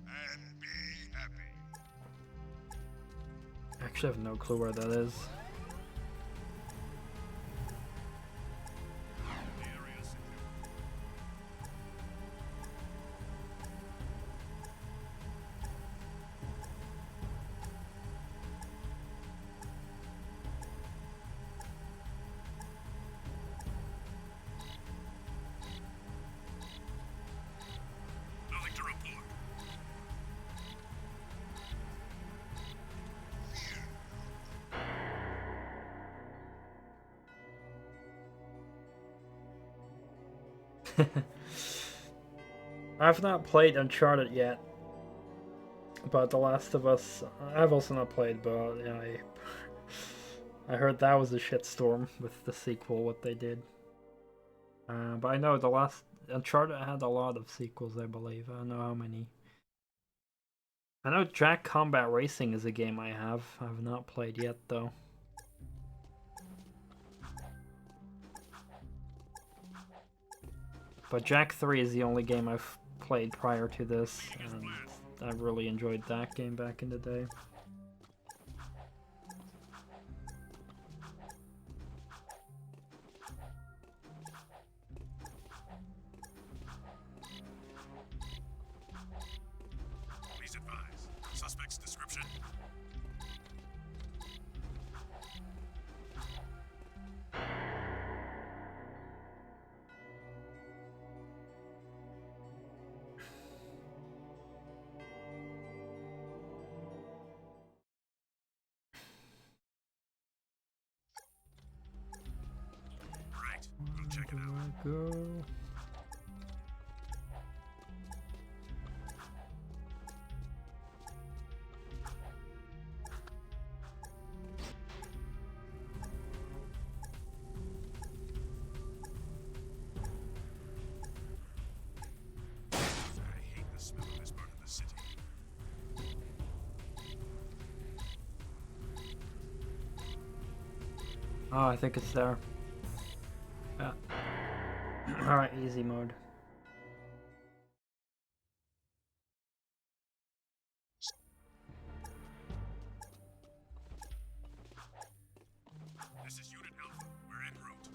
and be happy.
I actually have no clue where that is.
The area is secure. Nothing to report.
I've not played Uncharted yet, but The Last of Us, I've also not played, but yeah, I heard that was a shitstorm with the sequel, what they did. But I know the last Uncharted had a lot of sequels, I believe. I don't know how many. I know Jak Combat Racing is a game I have not played yet though. But Jak II is the only game I've played prior to this, and I really enjoyed that game back in the day.
Please advise. Suspect's description. Right. We'll check it out.
Go. Oh, I think it's there. Yeah. Alright, easy mode.
This is Unit Alpha. We're en route.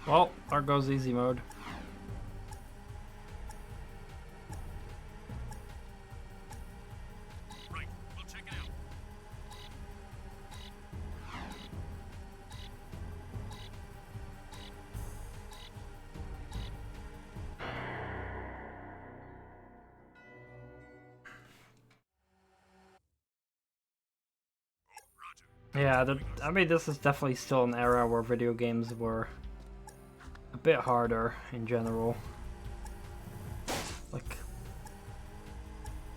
Well, there goes easy mode.
Right, we'll check it out.
Yeah, I mean, this is definitely still an era where video games were a bit harder in general. Like,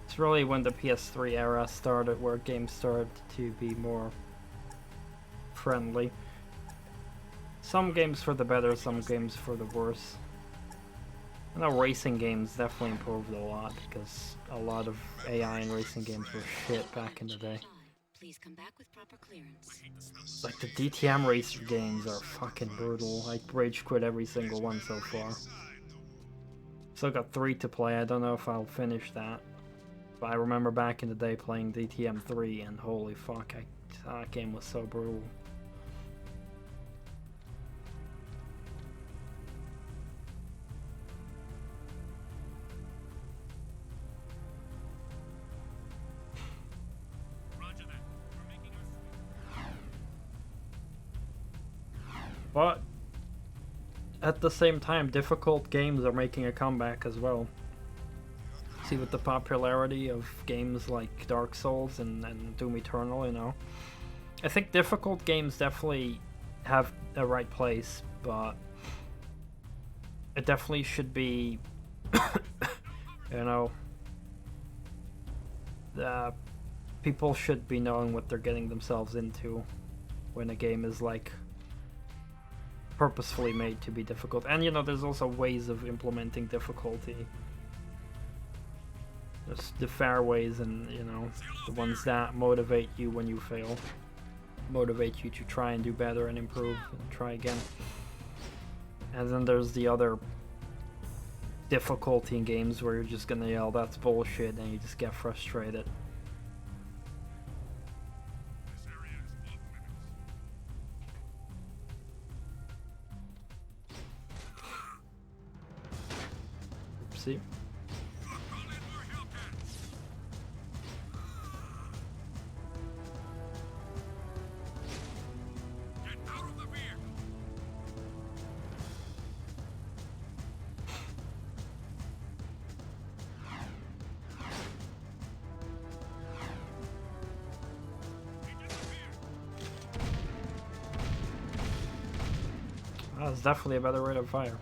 it's really when the PS3 era started where games started to be more friendly. Some games for the better, some games for the worse. I know racing games definitely improved a lot because a lot of AI in racing games were shit back in the day.
Please come back with proper clearance.
Like the DTM racer games are fucking brutal. I rage quit every single one so far. Still got 3 to play. I don't know if I'll finish that. But I remember back in the day playing DTM 3 and holy fuck, that game was so brutal. But at the same time, difficult games are making a comeback as well. See, with the popularity of games like Dark Souls and Doom Eternal, you know. I think difficult games definitely have a right place, but it definitely should be, you know, people should be knowing what they're getting themselves into when a game is like purposefully made to be difficult. And you know, there's also ways of implementing difficulty. There's the fair ways and, you know, the ones that motivate you when you fail. Motivate you to try and do better and improve and try again. And then there's the other difficulty in games where you're just gonna yell, that's bullshit, and you just get frustrated. See? That's definitely a better rate of fire.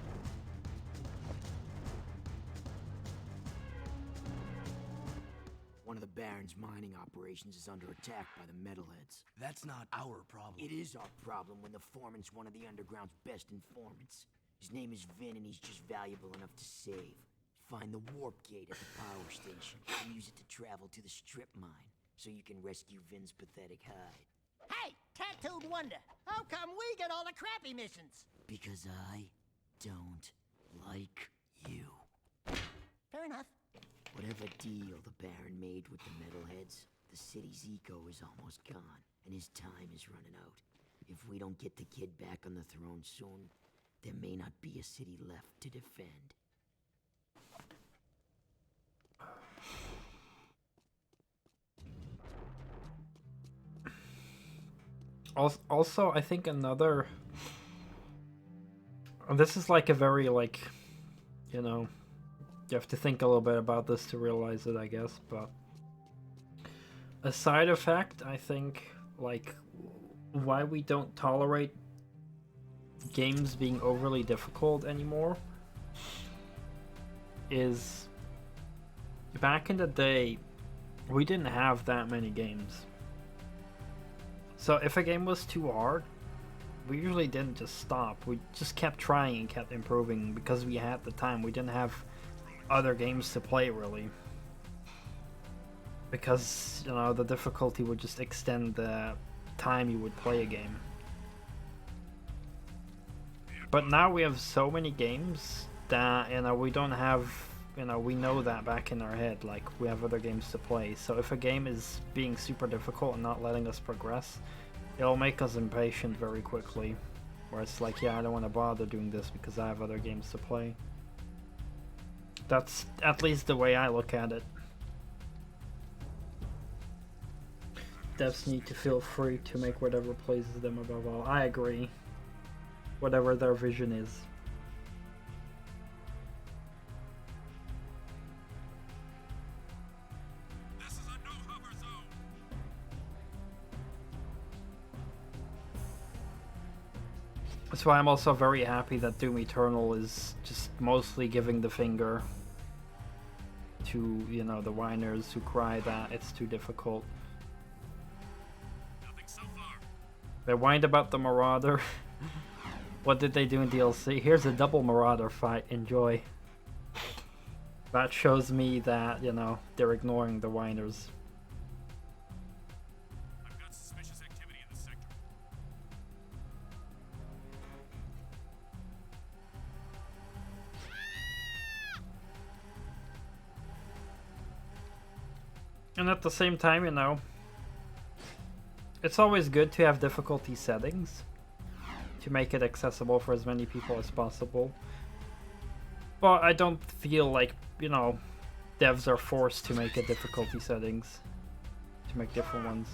One of the Baron's mining operations is under attack by the metalheads.
That's not our problem.
It is our problem when the foreman's one of the underground's best informants. His name is Vin and he's just valuable enough to save. Find the warp gate at the power station and use it to travel to the strip mine so you can rescue Vin's pathetic hide.
Hey, tattooed wonder, how come we get all the crappy missions?
Because I don't like you.
Fair enough.
Whatever deal the Baron made with the metalheads, the city's eco is almost gone, and his time is running out. If we don't get the kid back on the throne soon, there may not be a city left to defend.
Also, I think another... This is like a very, like, you know, you have to think a little bit about this to realize it, I guess, but a side effect, I think, like, why we don't tolerate games being overly difficult anymore is back in the day, we didn't have that many games. So if a game was too hard, we usually didn't just stop. We just kept trying and kept improving because we had the time. We didn't have other games to play, really. Because, you know, the difficulty would just extend the time you would play a game. But now we have so many games that, you know, we don't have, you know, we know that back in our head, like, we have other games to play. So if a game is being super difficult and not letting us progress, it'll make us impatient very quickly. Where it's like, yeah, I don't want to bother doing this because I have other games to play. That's at least the way I look at it. Devs need to feel free to make whatever pleases them above all. I agree. Whatever their vision is.
This is a no-hover zone.
That's why I'm also very happy that Doom Eternal is just mostly giving the finger to, you know, the whiners who cry that it's too difficult.
Nothing so far.
They whined about the Marauder. What did they do in DLC? Here's a double Marauder fight. Enjoy. That shows me that, you know, they're ignoring the whiners.
I've got suspicious activity in the sector.
And at the same time, you know, it's always good to have difficulty settings to make it accessible for as many people as possible. But I don't feel like, you know, devs are forced to make a difficulty settings, to make different ones.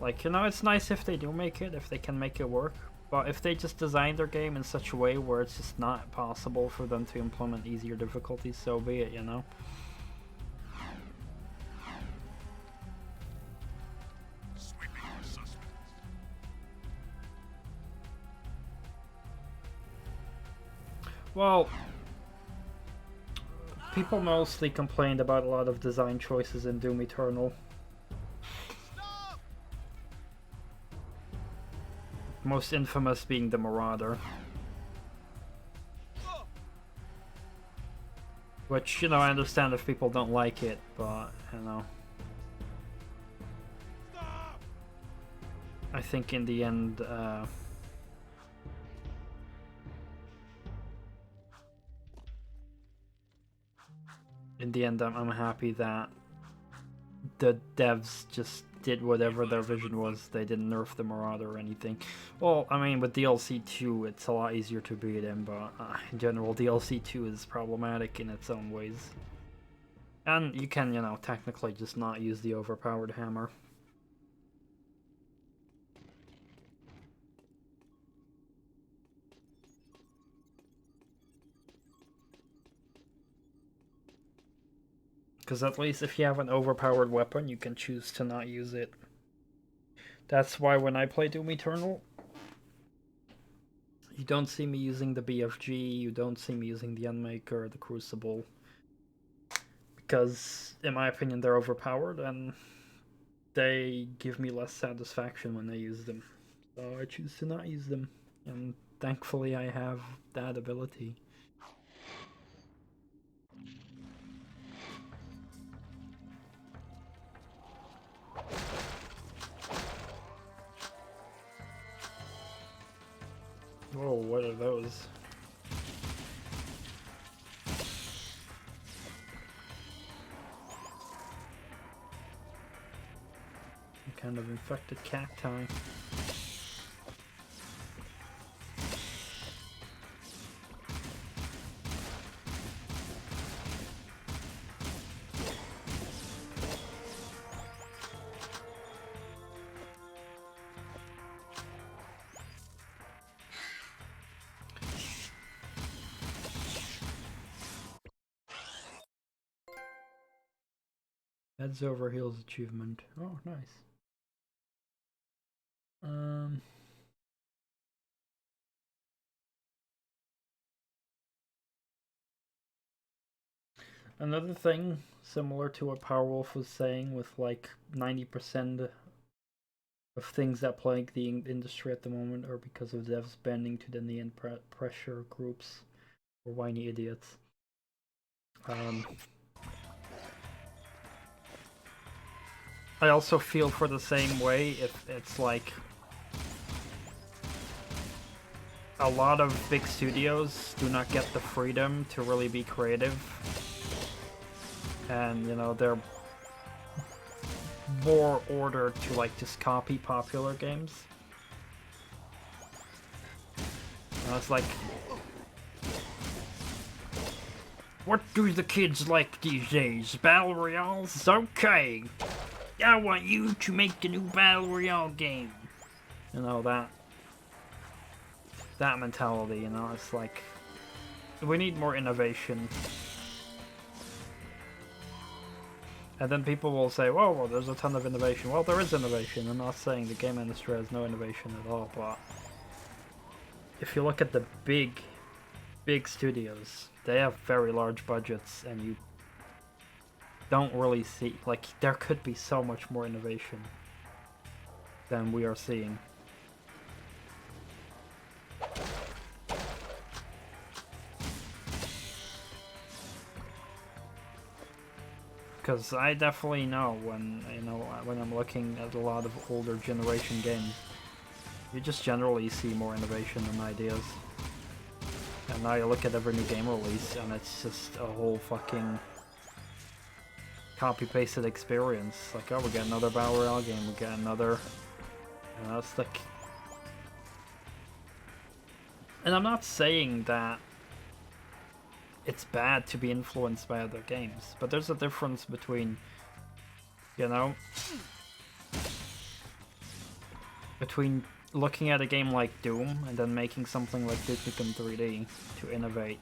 Like, you know, it's nice if they do make it, if they can make it work. But if they just design their game in such a way where it's just not possible for them to implement easier difficulties, so be it, you know?
Sweeping for suspects.
Well, people mostly complained about a lot of design choices in Doom Eternal. Most infamous being the Marauder. Which, you know, I understand if people don't like it, but, you know. I think in the end, I'm happy that the devs just did whatever their vision was. They didn't nerf the Marauder or anything. Well, I mean, with DLC 2, it's a lot easier to beat him, but in general, DLC 2 is problematic in its own ways. And you can, you know, technically just not use the overpowered hammer. Because at least if you have an overpowered weapon, you can choose to not use it. That's why when I play Doom Eternal, you don't see me using the BFG, you don't see me using the Unmaker or the Crucible. Because, in my opinion, they're overpowered and they give me less satisfaction when I use them. So I choose to not use them. And thankfully I have that ability. Whoa, what are those? Some kind of infected cacti. Heads over heels achievement. Oh, nice. Another thing similar to what Powerwolf was saying, with like 90% of things that plague the industry at the moment are because of devs bending to the knee and pressure groups or whiny idiots. I also feel for the same way if it's like a lot of big studios do not get the freedom to really be creative, and you know they're more ordered to like just copy popular games. It's like, what do the kids like these days? Battle Royales? Okay! I want you to make the new Battle Royale game. You know, that mentality, you know, it's like, we need more innovation. And then people will say, whoa, well, there's a ton of innovation. Well, there is innovation. I'm not saying the game industry has no innovation at all, but if you look at the big studios, they have very large budgets, and you don't really see, like, there could be so much more innovation than we are seeing. Because I definitely know when, you know, when I'm looking at a lot of older generation games, you just generally see more innovation and ideas. And now you look at every new game release, and it's just a whole fucking copy-pasted experience. Like, oh, we got another Battle Royale game, we got another... You know, it's like... And I'm not saying that it's bad to be influenced by other games, but there's a difference between, you know, between looking at a game like Doom and then making something like Duke Nukem 3D to innovate,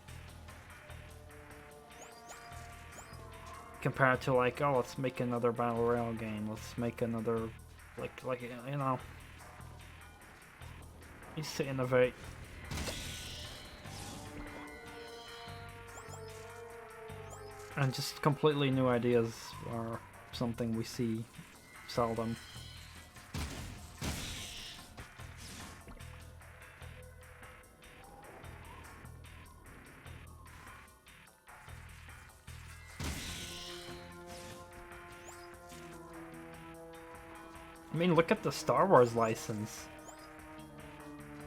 compared to like, oh, let's make another Battle Royale game, let's make another, like you know, needs to innovate. And just completely new ideas are something we see seldom. I mean, look at the Star Wars license.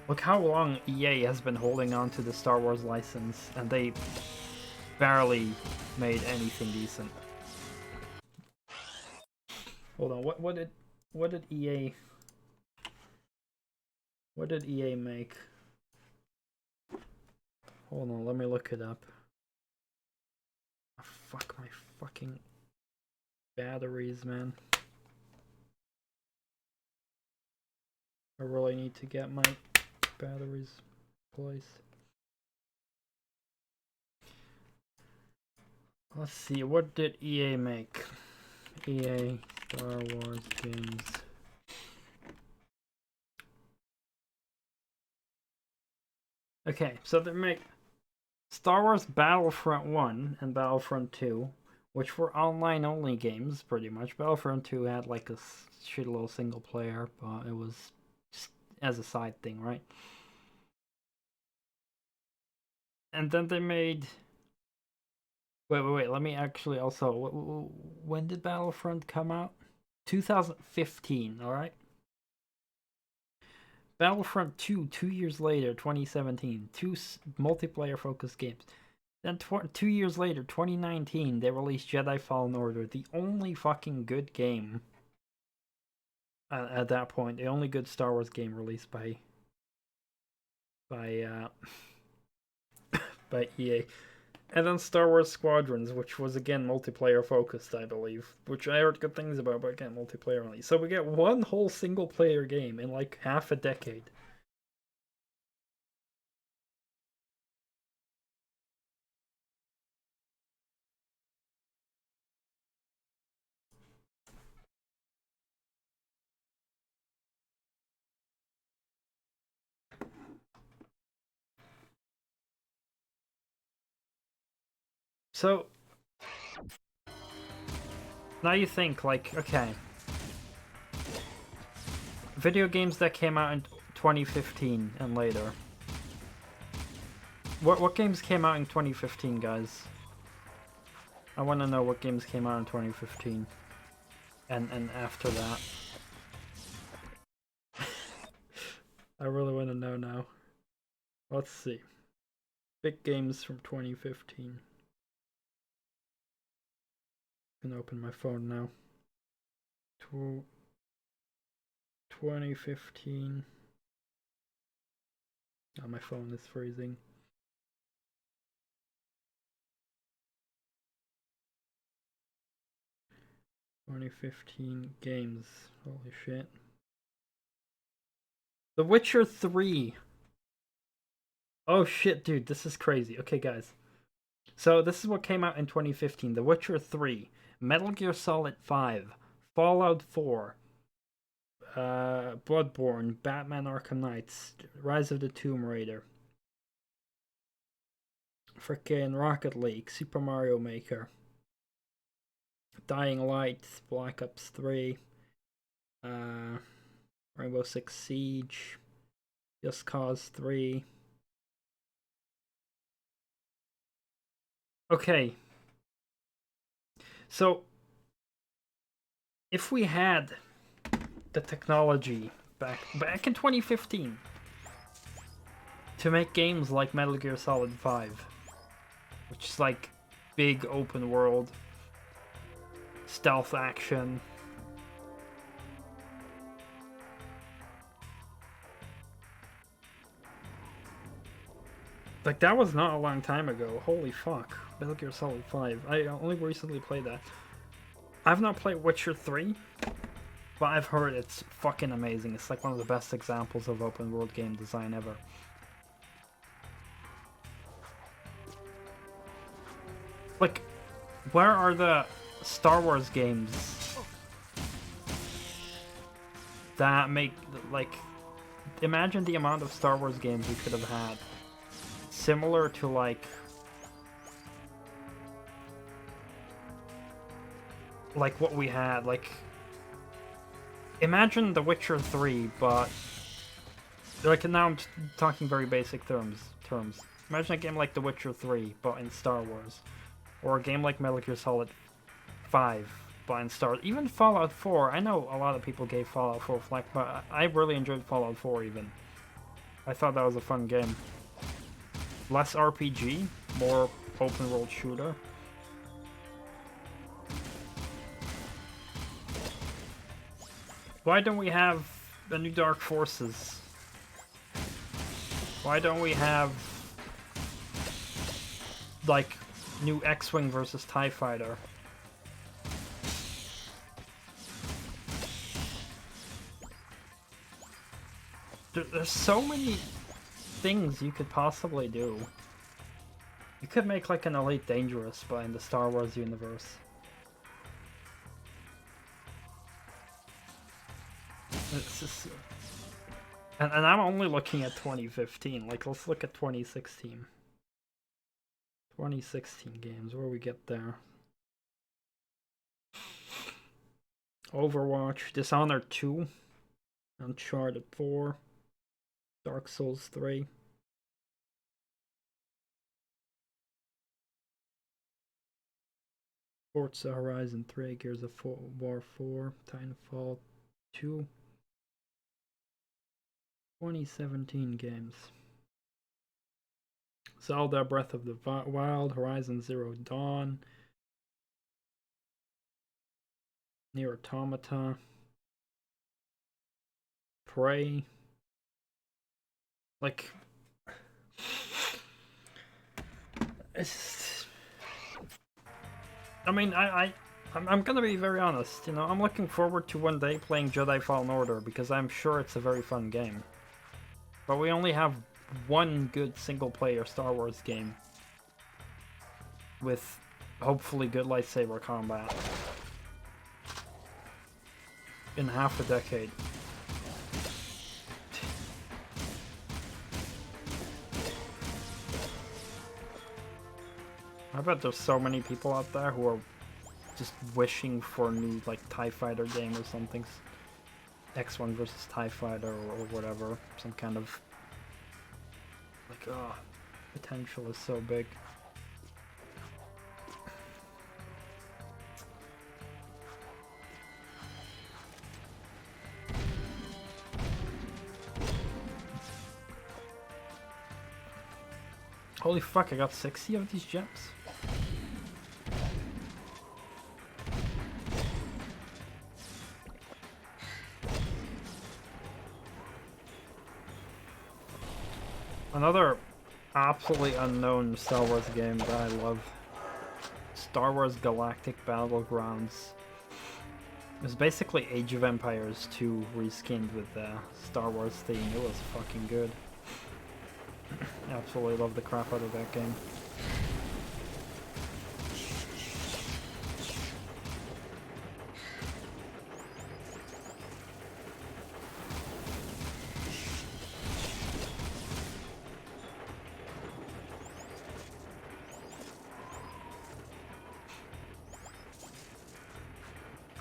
Look how long EA has been holding on to the Star Wars license, and they barely made anything decent. Hold on, what did EA make? Hold on, let me look it up. Oh, fuck my fucking batteries, man. I really need to get my batteries replaced. Let's see, what did EA make? EA Star Wars games. Okay, so they make Star Wars Battlefront 1 and Battlefront 2, which were online only games, pretty much. Battlefront 2 had like a shitty little single player, but it was just as a side thing, right? And then they made... Wait, let me actually also... When did Battlefront come out? 2015, alright? Battlefront 2, 2 years later, 2017. Two multiplayer-focused games. Then 2 years later, 2019, they released Jedi Fallen Order, the only fucking good game at that point. The only good Star Wars game released by EA. And then Star Wars Squadrons, which was again multiplayer focused, I believe. Which I heard good things about, but again, multiplayer only. So we get one whole single player game in like half a decade. So, now you think, like, okay, video games that came out in 2015 and later. What games came out in 2015, guys? I want to know what games came out in 2015. And after that. I really want to know now. Let's see. Big games from 2015. I can open my phone now. 2015. Oh, my phone is freezing. "2015 games." Holy shit. The Witcher 3. Oh shit, dude, this is crazy. Okay, guys. So this is what came out in 2015. The Witcher 3, Metal Gear Solid 5, Fallout 4, Bloodborne, Batman Arkham Knights, Rise of the Tomb Raider, frickin' Rocket League, Super Mario Maker, Dying Light, Black Ops 3, Rainbow Six Siege, Just Cause 3. Okay. So, if we had the technology back in 2015 to make games like Metal Gear Solid 5, which is like big open world stealth action, like that was not a long time ago. Holy fuck. Metal Gear Solid 5. I only recently played that. I've not played Witcher 3, but I've heard it's fucking amazing. It's like one of the best examples of open world game design ever. Like, where are the Star Wars games that make, like, imagine the amount of Star Wars games we could have had. Similar to, like what we had, like, imagine The Witcher 3, but, like, now I'm talking very basic terms. Imagine a game like The Witcher 3, but in Star Wars. Or a game like Metal Gear Solid 5, but in Star... Even Fallout 4, I know a lot of people gave Fallout 4 flack, but I really enjoyed Fallout 4 even. I thought that was a fun game. Less RPG, more open world shooter. Why don't we have the new Dark Forces? Why don't we have, like, new X-Wing versus TIE Fighter? There's so many things you could possibly do. You could make like an Elite Dangerous, but in the Star Wars universe. It's just... And I'm only looking at 2015. Like, let's look at 2016. 2016 games, where we get there. Overwatch, Dishonored 2, Uncharted 4, Dark Souls 3. Forza Horizon 3, Gears of War 4, Titanfall 2. 2017 games. Zelda Breath of the Wild, Horizon Zero Dawn, Nier Automata, Prey. Like, it's... I mean, I'm gonna be very honest, you know, I'm looking forward to one day playing Jedi Fallen Order, because I'm sure it's a very fun game. But we only have one good single-player Star Wars game with hopefully good lightsaber combat in half a decade. I bet there's so many people out there who are just wishing for a new, like, TIE Fighter game or something. X1 versus TIE Fighter or whatever. Some kind of... Like, oh, potential is so big. Holy fuck, I got 60 of these gems. Another absolutely unknown Star Wars game that I love. Star Wars Galactic Battlegrounds. It was basically Age of Empires 2 reskinned with the Star Wars theme. It was fucking good. Absolutely love the crap out of that game.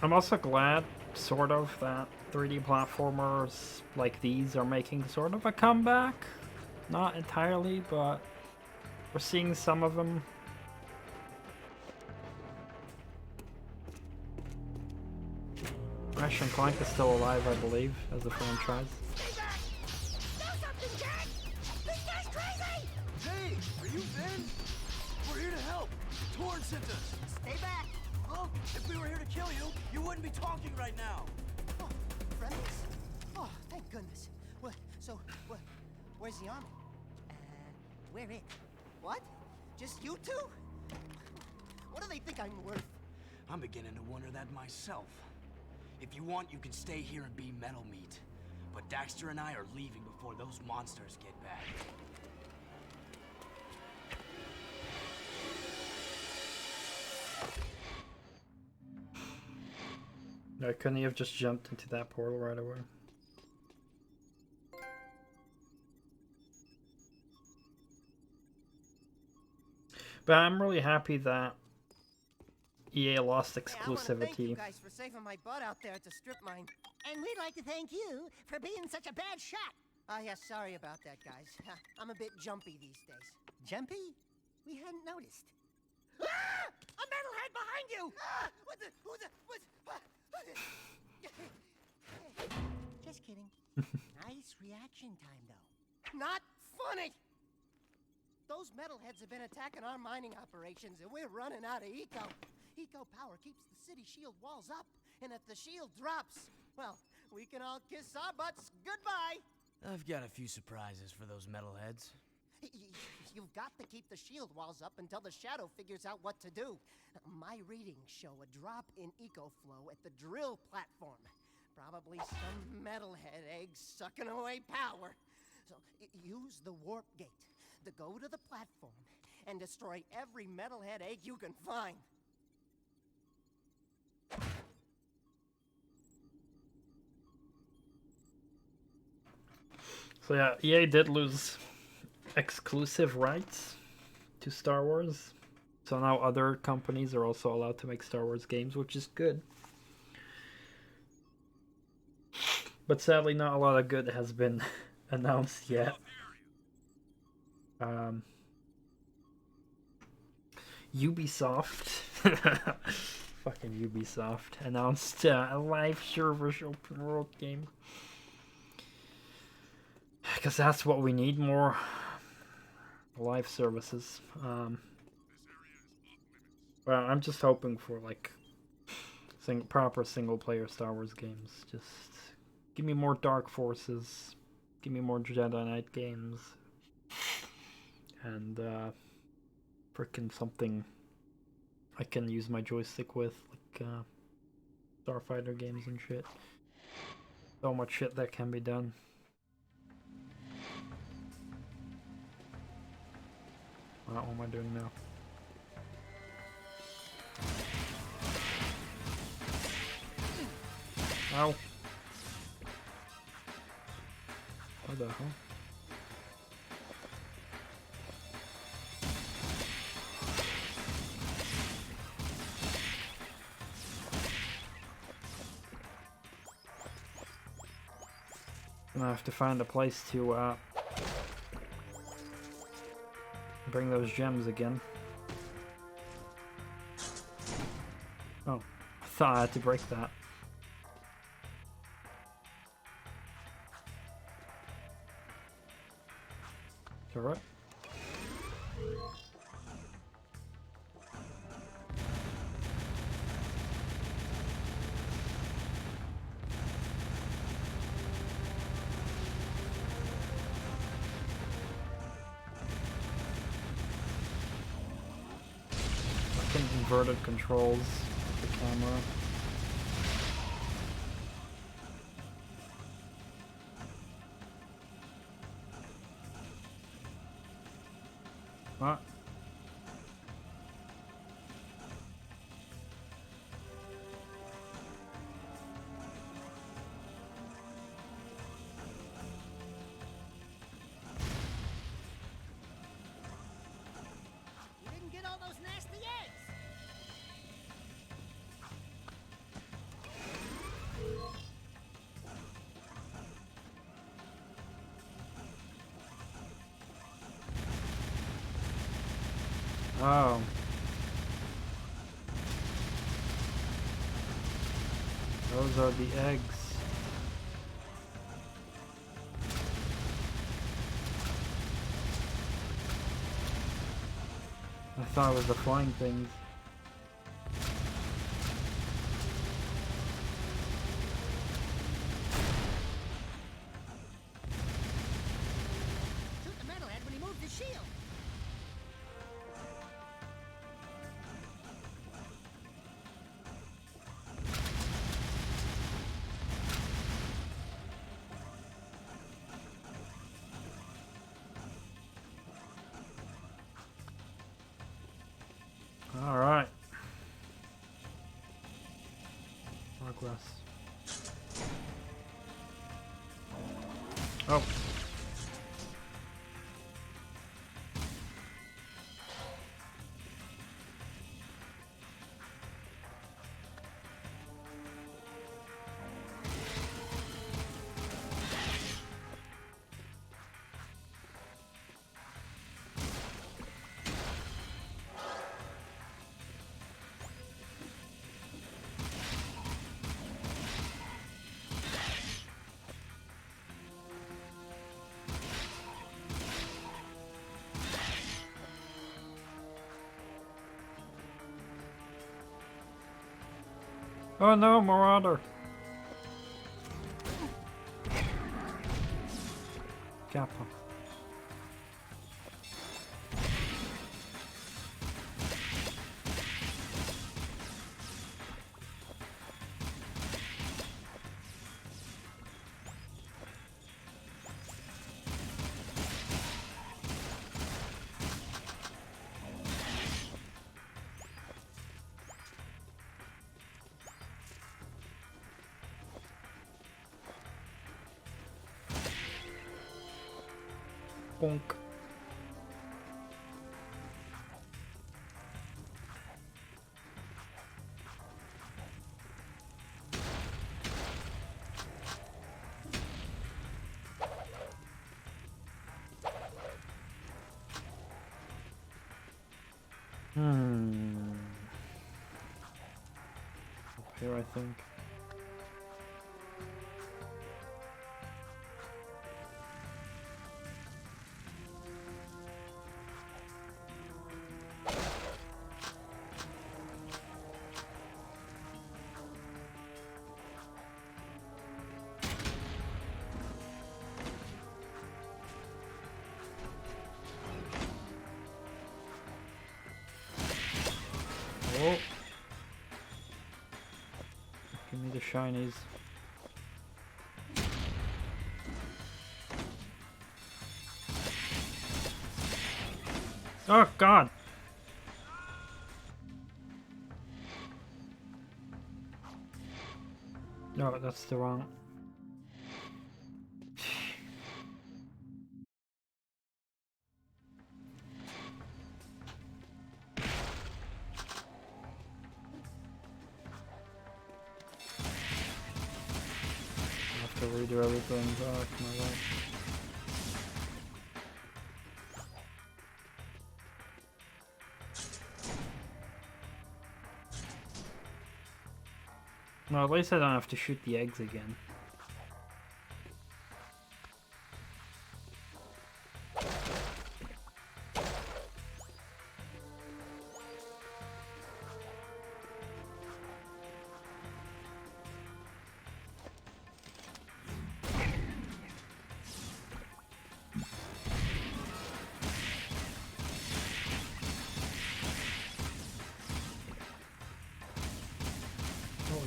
I'm also glad, sort of, that 3D platformers like these are making sort of a comeback. Not entirely, but we're seeing some of them. Ratchet and Clank is still alive, I believe, as a franchise.
Hey, are you Ben? We're here to help. Torn sent us.
Stay back.
Look, if we were here to kill you, you wouldn't be talking right now.
Oh, friends? Oh, thank goodness. Where's the army? Where it? What? Just you two? What do they think I'm worth?
I'm beginning to wonder that myself. If you want, you can stay here and be metal meat. But Daxter and I are leaving before those monsters get back.
No, couldn't he have just jumped into that portal right away? But I'm really happy that EA lost exclusivity.
Hey, I want to thank you guys for saving my butt out there at the strip mine. And we'd like to thank you for being such a bad shot. Yeah, sorry about that, guys. I'm a bit jumpy these days. Jumpy? We hadn't noticed. Ah! A metalhead behind you! Ah! Just kidding. Nice reaction time, though. Not funny! Those metalheads have been attacking our mining operations, and we're running out of eco. Eco power keeps the city shield walls up, and if the shield drops, well, we can all kiss our butts goodbye.
I've got a few surprises for those metalheads.
You've got to keep the shield walls up until the shadow figures out what to do. My readings show a drop in eco flow at the drill platform. Probably some metalhead eggs sucking away power. So use the warp gate to go to the platform and destroy every metalhead egg you can find.
So yeah, EA did lose exclusive rights to Star Wars. So now other companies are also allowed to make Star Wars games, which is good. But sadly, not a lot of good has been announced yet. Ubisoft, fucking Ubisoft, announced a live service open world game. Because that's what we need, more live services. Well, I'm just hoping for like proper single player Star Wars games. Just give me more Dark Forces, give me more Jedi Knight games, and frickin' something I can use my joystick with, like Starfighter games and shit. So much shit that can be done. What am I doing now? Ow. What the hell? I have to find a place to bring those gems again. Oh, I thought I had to break that. Alright. Inverted controls of the camera. What?
You didn't get all those nasty eggs.
Oh. Those are the eggs. I thought it was the flying things.
Shoot the metalhead when he moved his shield.
All right. Progress. Oh. Oh no, Marauder! Kappa. Bonk. Up here, I think. Oh. Give me the shinies. Oh god! No, that's the wrong. To redo everything back, my life. No, at least I don't have to shoot the eggs again.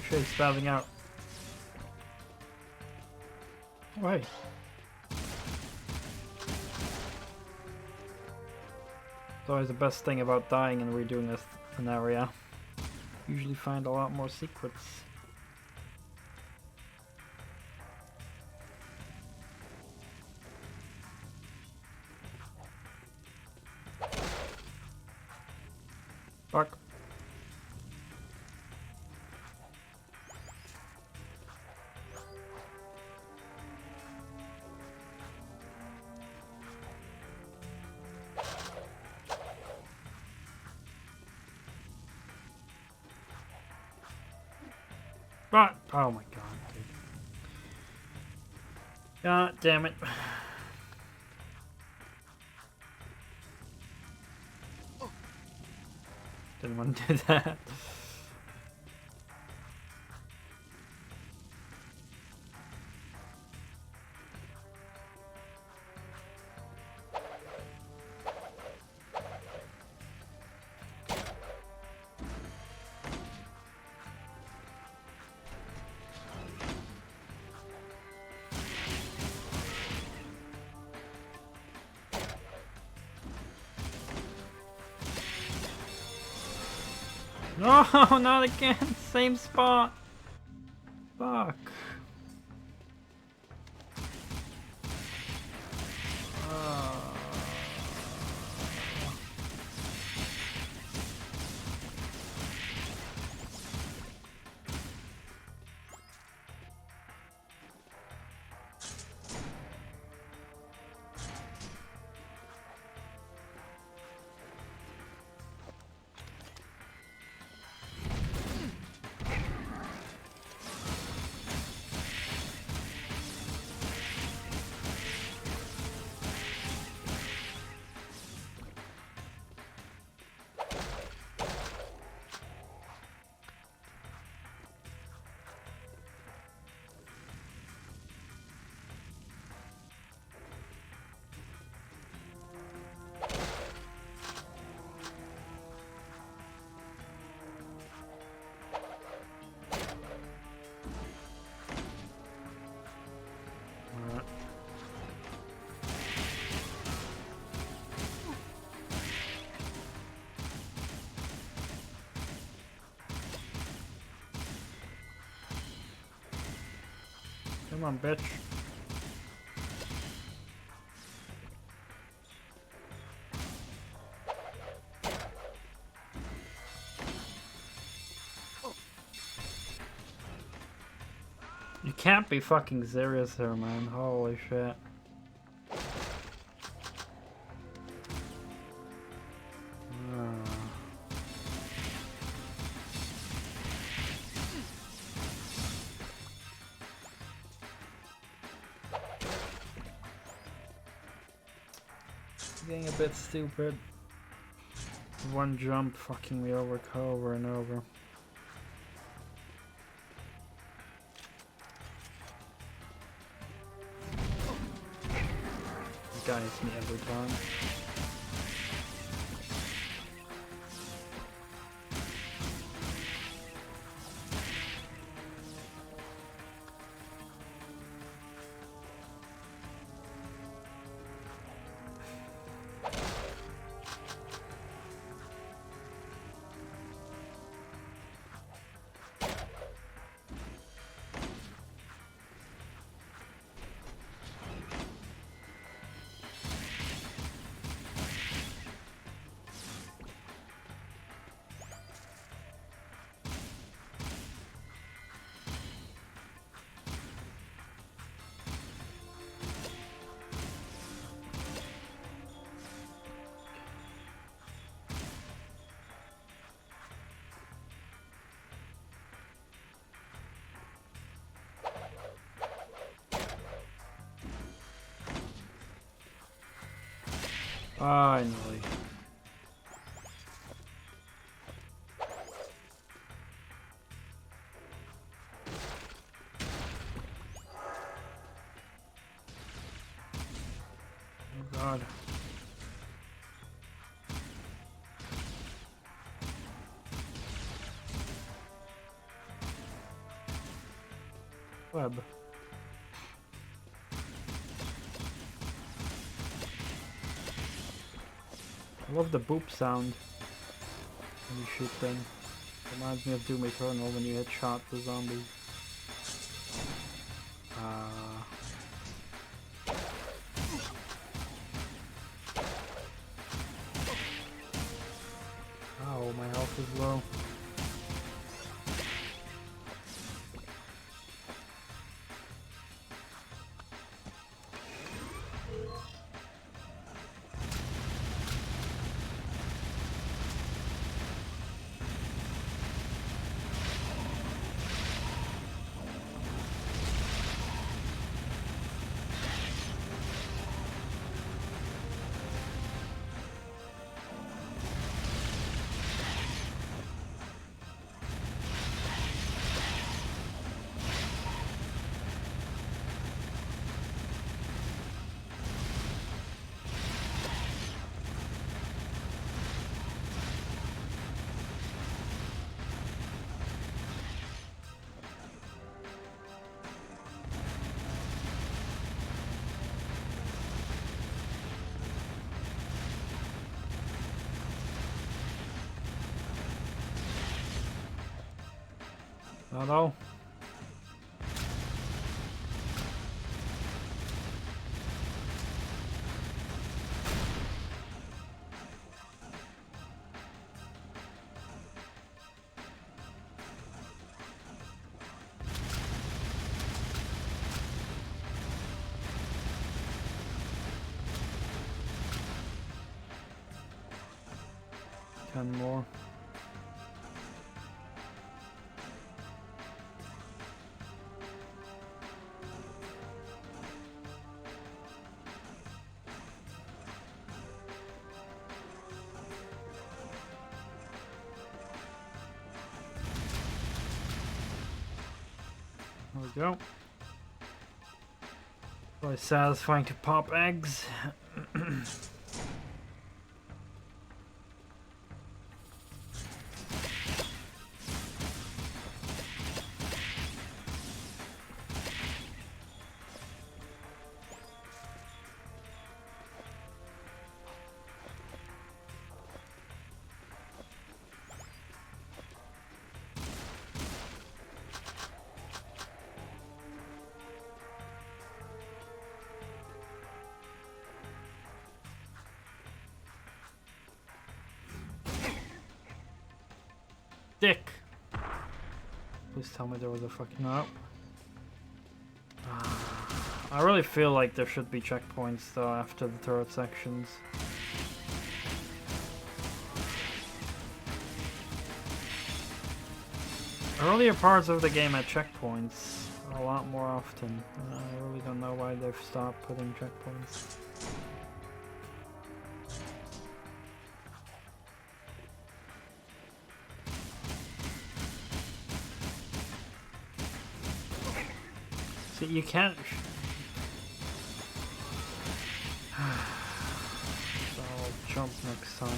shit, he's spazzing out. Wait. It's always the best thing about dying and redoing an area. Usually find a lot more secrets. Fuck. But, oh my god, dude. God damn it. Didn't want to do that. No, not again. Same spot. Fuck. Come on, bitch. You can't be fucking serious here, man. Holy shit. Getting a bit stupid. One jump fucking me over and over. This guy hits me every time. Finally. Oh god. web. I love the boop sound when you shoot them. Reminds me of Doom Eternal when you headshot the zombies. Oh, my health is low. Not all. Ten more. There we go. Really satisfying to pop eggs. Dick! Please tell me there was a fucking... No. I really feel like there should be checkpoints though after the turret sections. Earlier parts of the game had checkpoints a lot more often. I really don't know why they've stopped putting checkpoints. See, you can't... So I'll jump next time.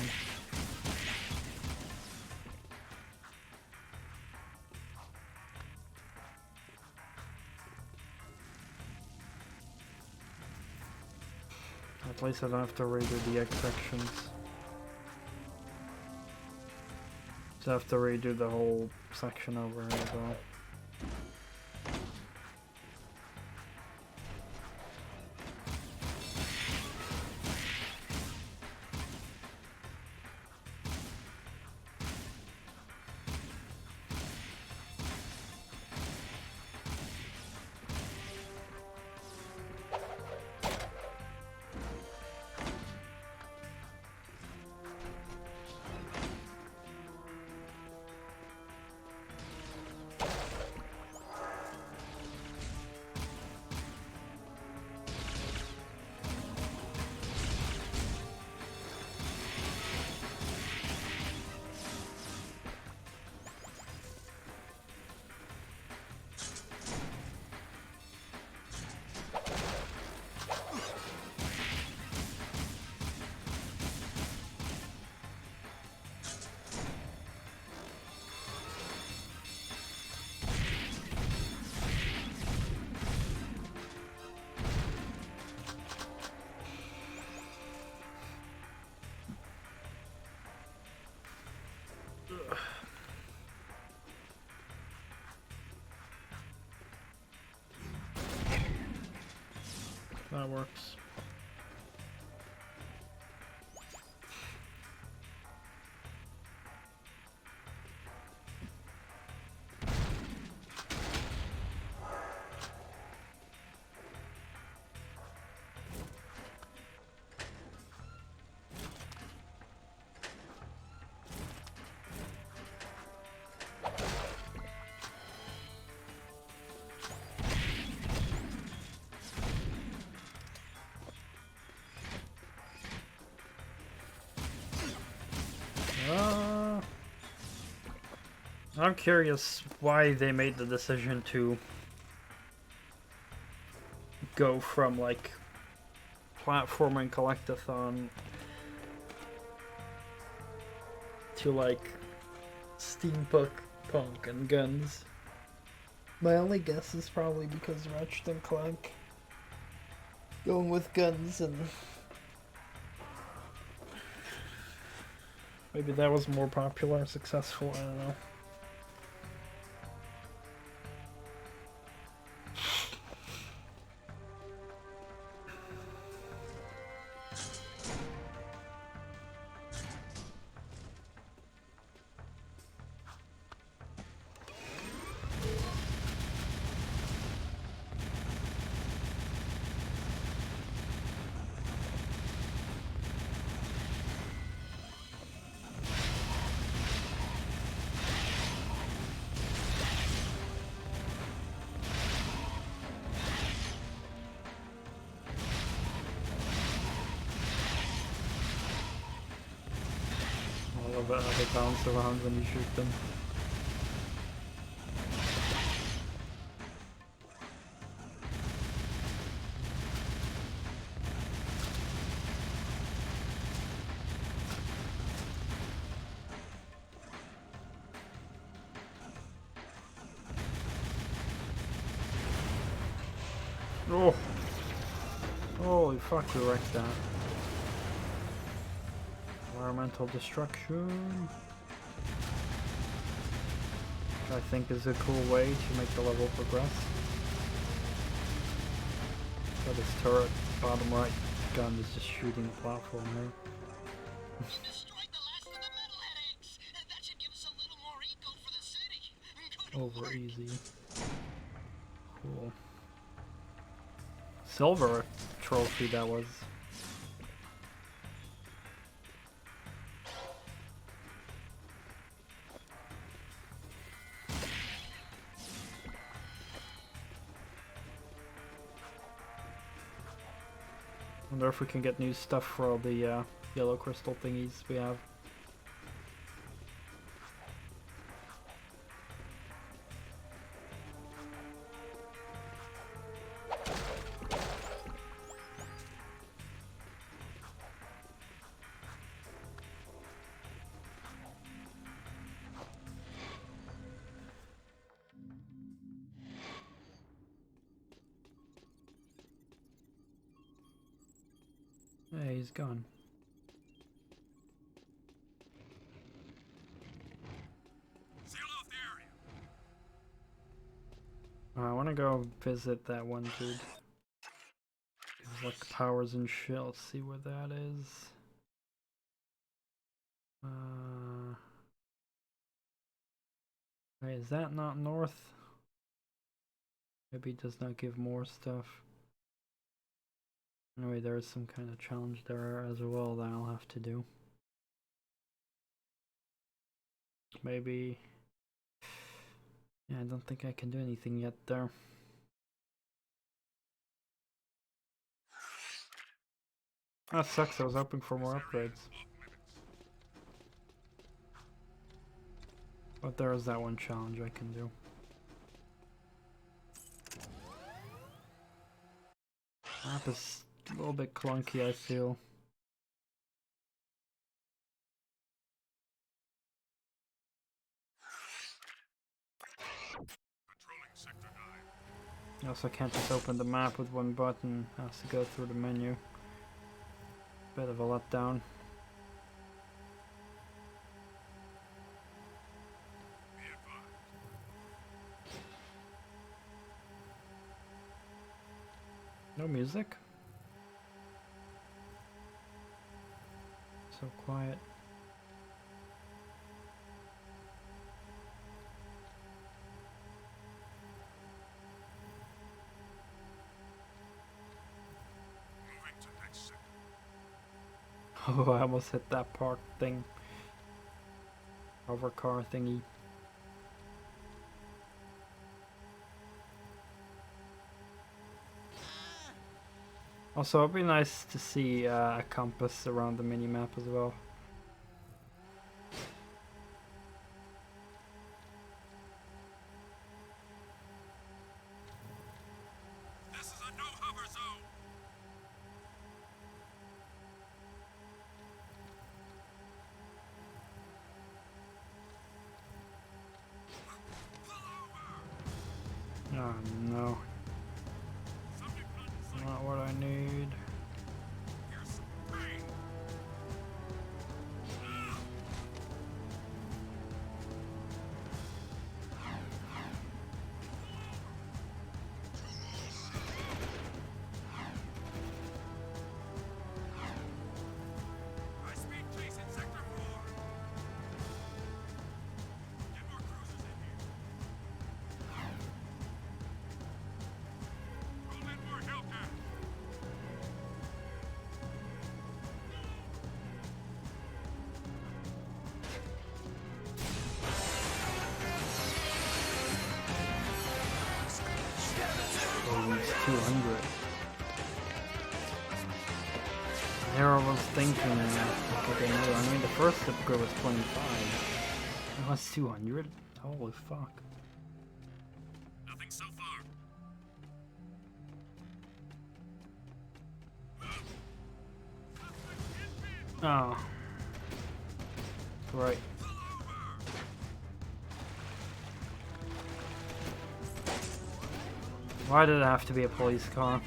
At least I don't have to redo the X sections. Just have to redo the whole section over here as well. That works. I'm curious why they made the decision to go from like platforming collectathon to like steampunk punk and guns. My only guess is probably because Ratchet and Clank going with guns, and maybe that was more popular, successful, I don't know. How they bounce around when you shoot them. Oh! Holy fuck, we wrecked that. Environmental destruction. Which I think is a cool way to make the level progress. Got this turret, bottom right gun is just shooting the platform here.
Destroyed the last of the metalhead eggs. That should give us a little more eco for the city. Good
Over
work.
easy. Cool. Silver trophy that was. Wonder if we can get new stuff for all the yellow crystal thingies we have. Hey, he's gone.
Seal off the area.
I want to go visit that one dude. He's like powers and shit. Let's see where that is. Wait, is that not north? Maybe it does not give more stuff. Anyway, there is some kind of challenge there as well that I'll have to do. Maybe... yeah, I don't think I can do anything yet there. That sucks, I was hoping for more upgrades. But there is that one challenge I can do. Map is a little bit clunky, I feel.
Patrolling Sector 9.
I also can't just open the map with one button, it has to go through the menu. Bit of a letdown.
Be advised.
No music? So quiet.
Moving to next sector.
Oh, I almost hit that park thing. Hover car thingy. Also, it'd be nice to see a compass around the mini-map as well.
This is a no-hover zone.
Oh no. Not what I need.
Here's some pain. High-speed chase in Sector 4. Get more cruisers in here. Roll in more Hellcat.
Oh, it's 200. Here I was thinking, okay, no, I mean the first upgrade was 25. Now it's 200? Holy fuck.
Nothing so far.
Oh. Right. Why did it have to be a police car?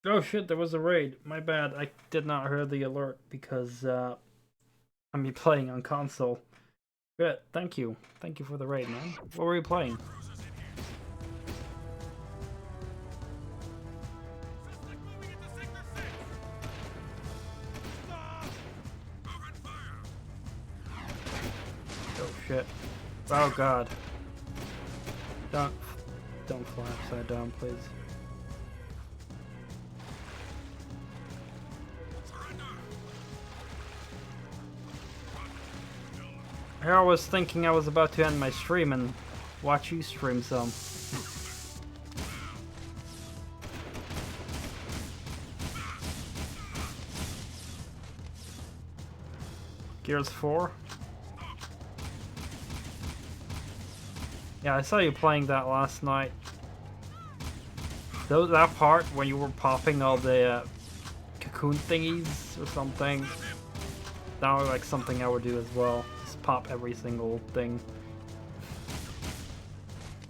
Oh shit, there was a raid. My bad, I did not hear the alert because I'm playing on console. Good, thank you. Thank you for the raid, man. What were you playing? Oh shit. Oh god. Don't fly upside down, please. Here I was thinking I was about to end my stream and watch you stream some. Gears 4? Yeah, I saw you playing that last night. That part when you were popping all the cocoon thingies or something, that was like something I would do as well. Just pop every single thing.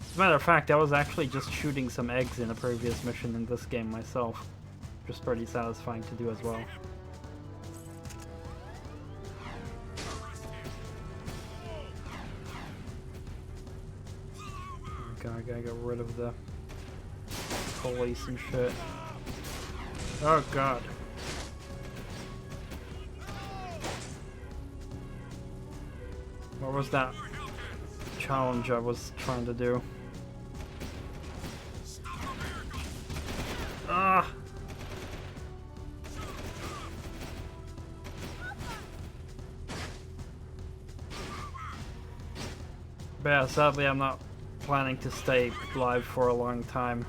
As a matter of fact, I was actually just shooting some eggs in a previous mission in this game myself. Just pretty satisfying to do as well. Okay, I gotta get rid of the police and shit. Oh god. What was that challenge I was trying to do? Ah! But yeah, sadly I'm not planning to stay live for a long time.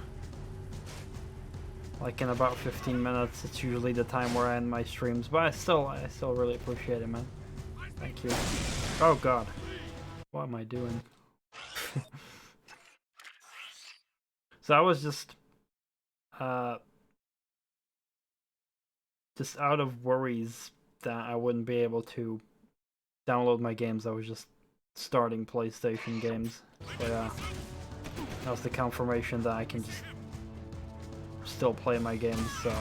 Like in about 15 minutes, it's usually the time where I end my streams, but I still really appreciate it, man. Thank you. Oh god. What am I doing? So I was just out of worries that I wouldn't be able to download my games. I was just starting PlayStation games. But that was the confirmation that I can just still play my games, so.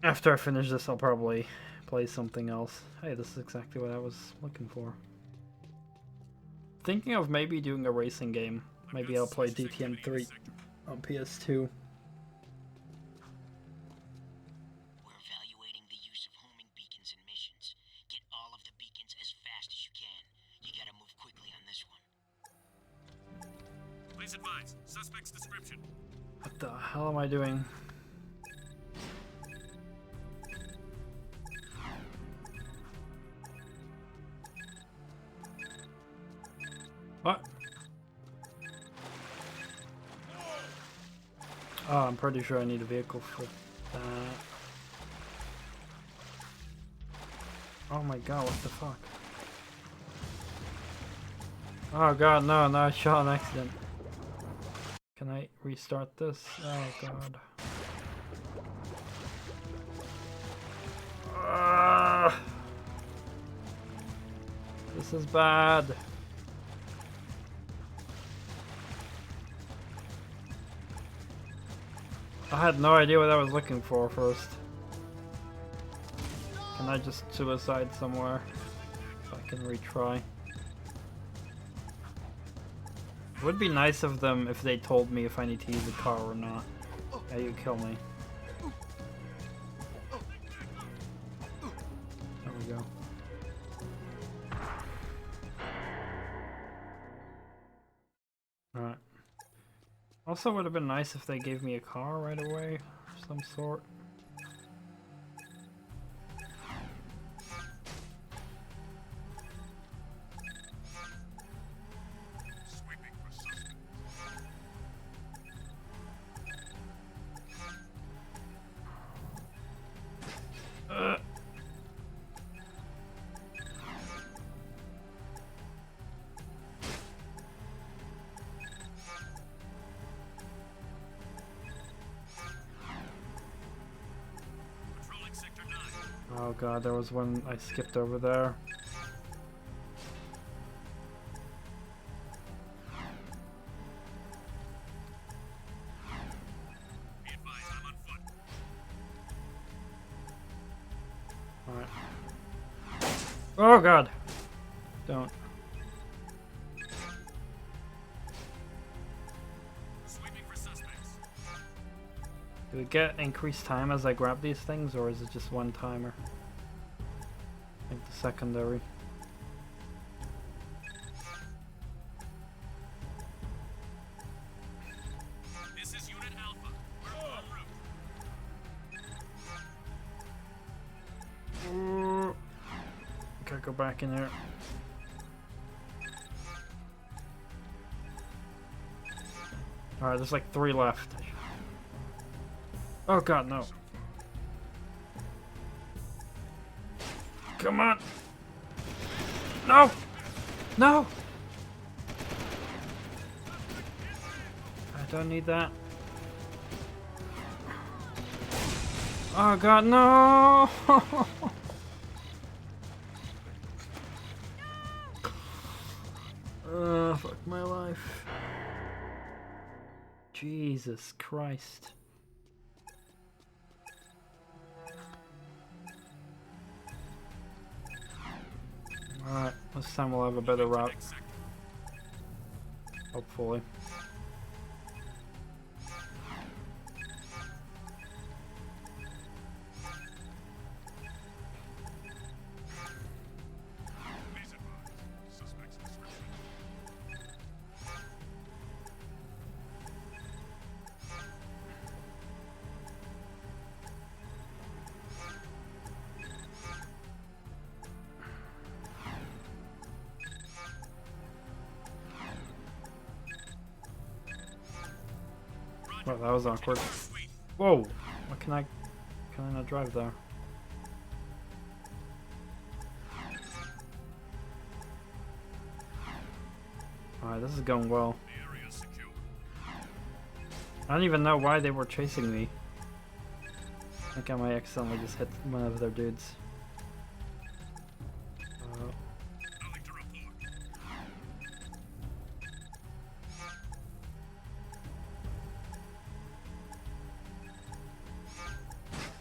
After I finish this, I'll probably play something else. Hey, this is exactly what I was looking for. thinking of maybe doing a racing game. Maybe I'll play DTM 3 on PS2.
We're evaluating the use of homing beacons and missions. Get all of the beacons as fast as you can. You gotta move quickly on this one.
Please advise. Suspect's description.
What the hell am I doing? What? Oh, I'm pretty sure I need a vehicle for that. Oh my god, what the fuck? Oh god, no, I shot an accident. Can I restart this? Oh god. This is bad. I had no idea what I was looking for first. Can I just suicide somewhere? So I can retry. It would be nice of them if they told me if I need to use a car or not. Yeah, you kill me. There we go. Alright. Also would have been nice if they gave me a car right away of some sort.
Sweeping for suspect. Patrolling sector 9.
Oh god, there was one I skipped over there.
Be advised, I'm on foot.
Alright. Oh god! Don't.
Sweeping for suspects.
Do we get increased time as I grab these things, or is it just one timer? I think the secondary.
This is Unit Alpha. We're en route.
Gotta go back in there. Alright, there's like 3 left. Oh god, no. Come on! No! No! I don't need that. Oh god, no! Fuck my life. Jesus Christ. Alright, this time we'll have a better route. Hopefully.
Please advise. Suspect's description.
Well, that was awkward. Whoa! What can I not drive there? Alright, this is going well.
The area is secure.
I don't even know why they were chasing me. I think I might accidentally just hit one of their dudes.
Nothing to report.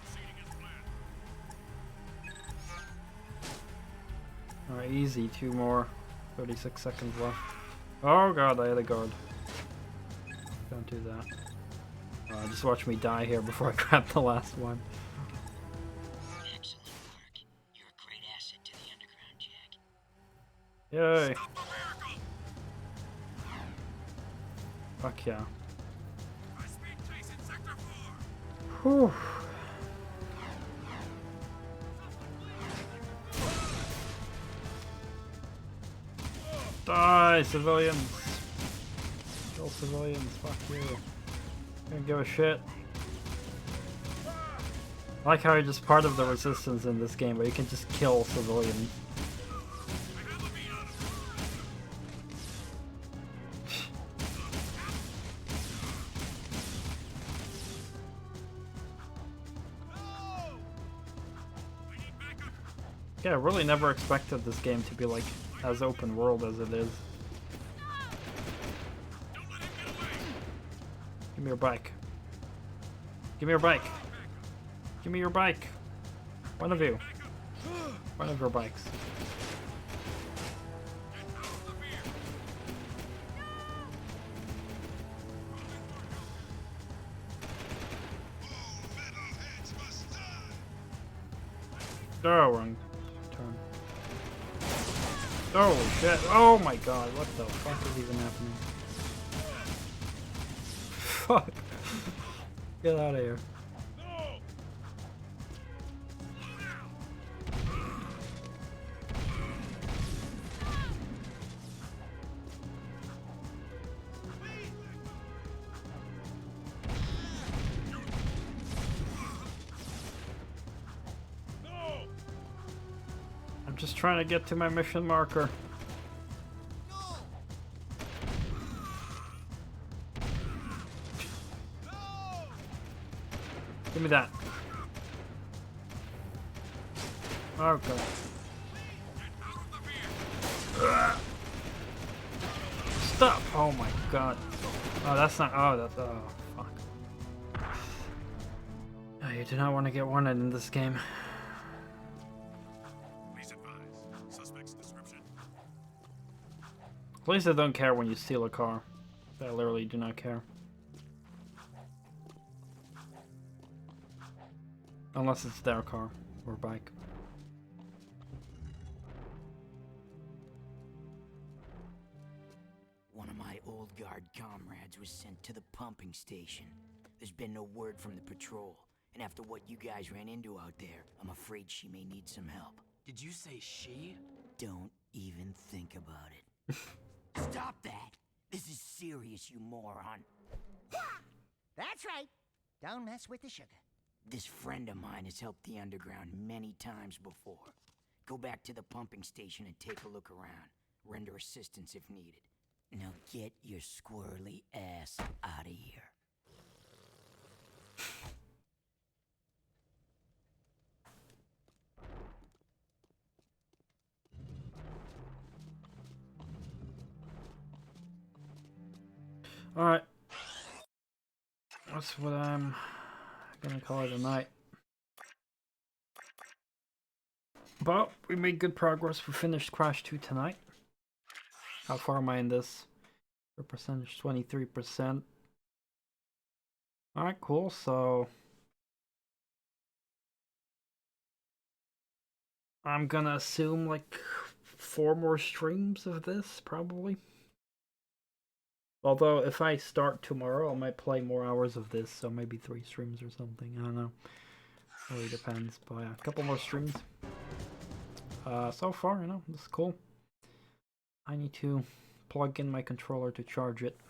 Proceeding as planned.
Alright, easy, 2 more. 36 seconds left. Oh god, I had a guard. Don't do that. Just watch me die here before I grab the last one.
Excellent work. You're a great asset to the underground,
Yay.
Jak.
Fuck yeah. Whew. Die, civilians! Kill civilians, fuck you. Don't give a shit. I like how you're just part of the resistance in this game, but you can just kill civilians. Yeah, I really never expected this game to be like as open world as it is. Give me your bike. Give me your bike. Give me your bike. One of you. One of your bikes. Oh, wrong turn. Oh shit! Oh my god! What the fuck is even happening? Fuck! Get out of here! I'm just trying to get to my mission marker. Give me that. Okay. Stop! Oh my god. Oh, that's not. Oh, that's. Oh, fuck. Oh, you do not want to get wanted in this game. Police don't care when you steal a car. They literally do not care. Unless it's their car or bike.
One of my old guard comrades was sent to the pumping station. There's been no word from the patrol, and after what you guys ran into out there, I'm afraid she may need some help.
Did you say she?
Don't even think about it. Stop that! This is serious, you moron.
That's right. Don't mess with the sugar.
This friend of mine has helped the underground many times before. Go back to the pumping station and take a look around. Render assistance if needed. Now get your squirrely ass out of here.
Alright. That's what I'm gonna call it a night. But we made good progress. We finished Crash 2 tonight. How far am I in this? For percentage, 23%. Alright, cool. So I'm gonna assume like 4 more streams of this, probably. Although, if I start tomorrow, I might play more hours of this, so maybe 3 streams or something. I don't know. Really depends. But yeah, a couple more streams. So far, you know, this is cool. I need to plug in my controller to charge it.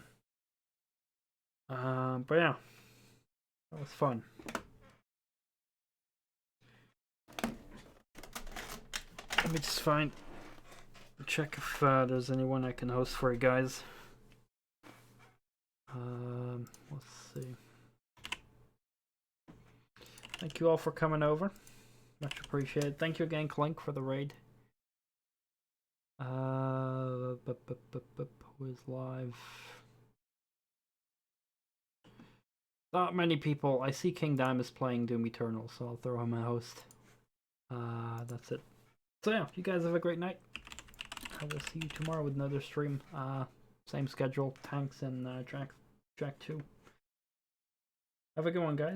But yeah, that was fun. Let me just check if there's anyone I can host for you guys. Let's see. Thank you all for coming over. Much appreciated. Thank you again, Clink, for the raid. Who is live? Not many people. I see King Dime is playing Doom Eternal, so I'll throw him a host. That's it. So yeah, you guys have a great night. I will see you tomorrow with another stream. Same schedule, tanks and Jak II. Have a good one, guys.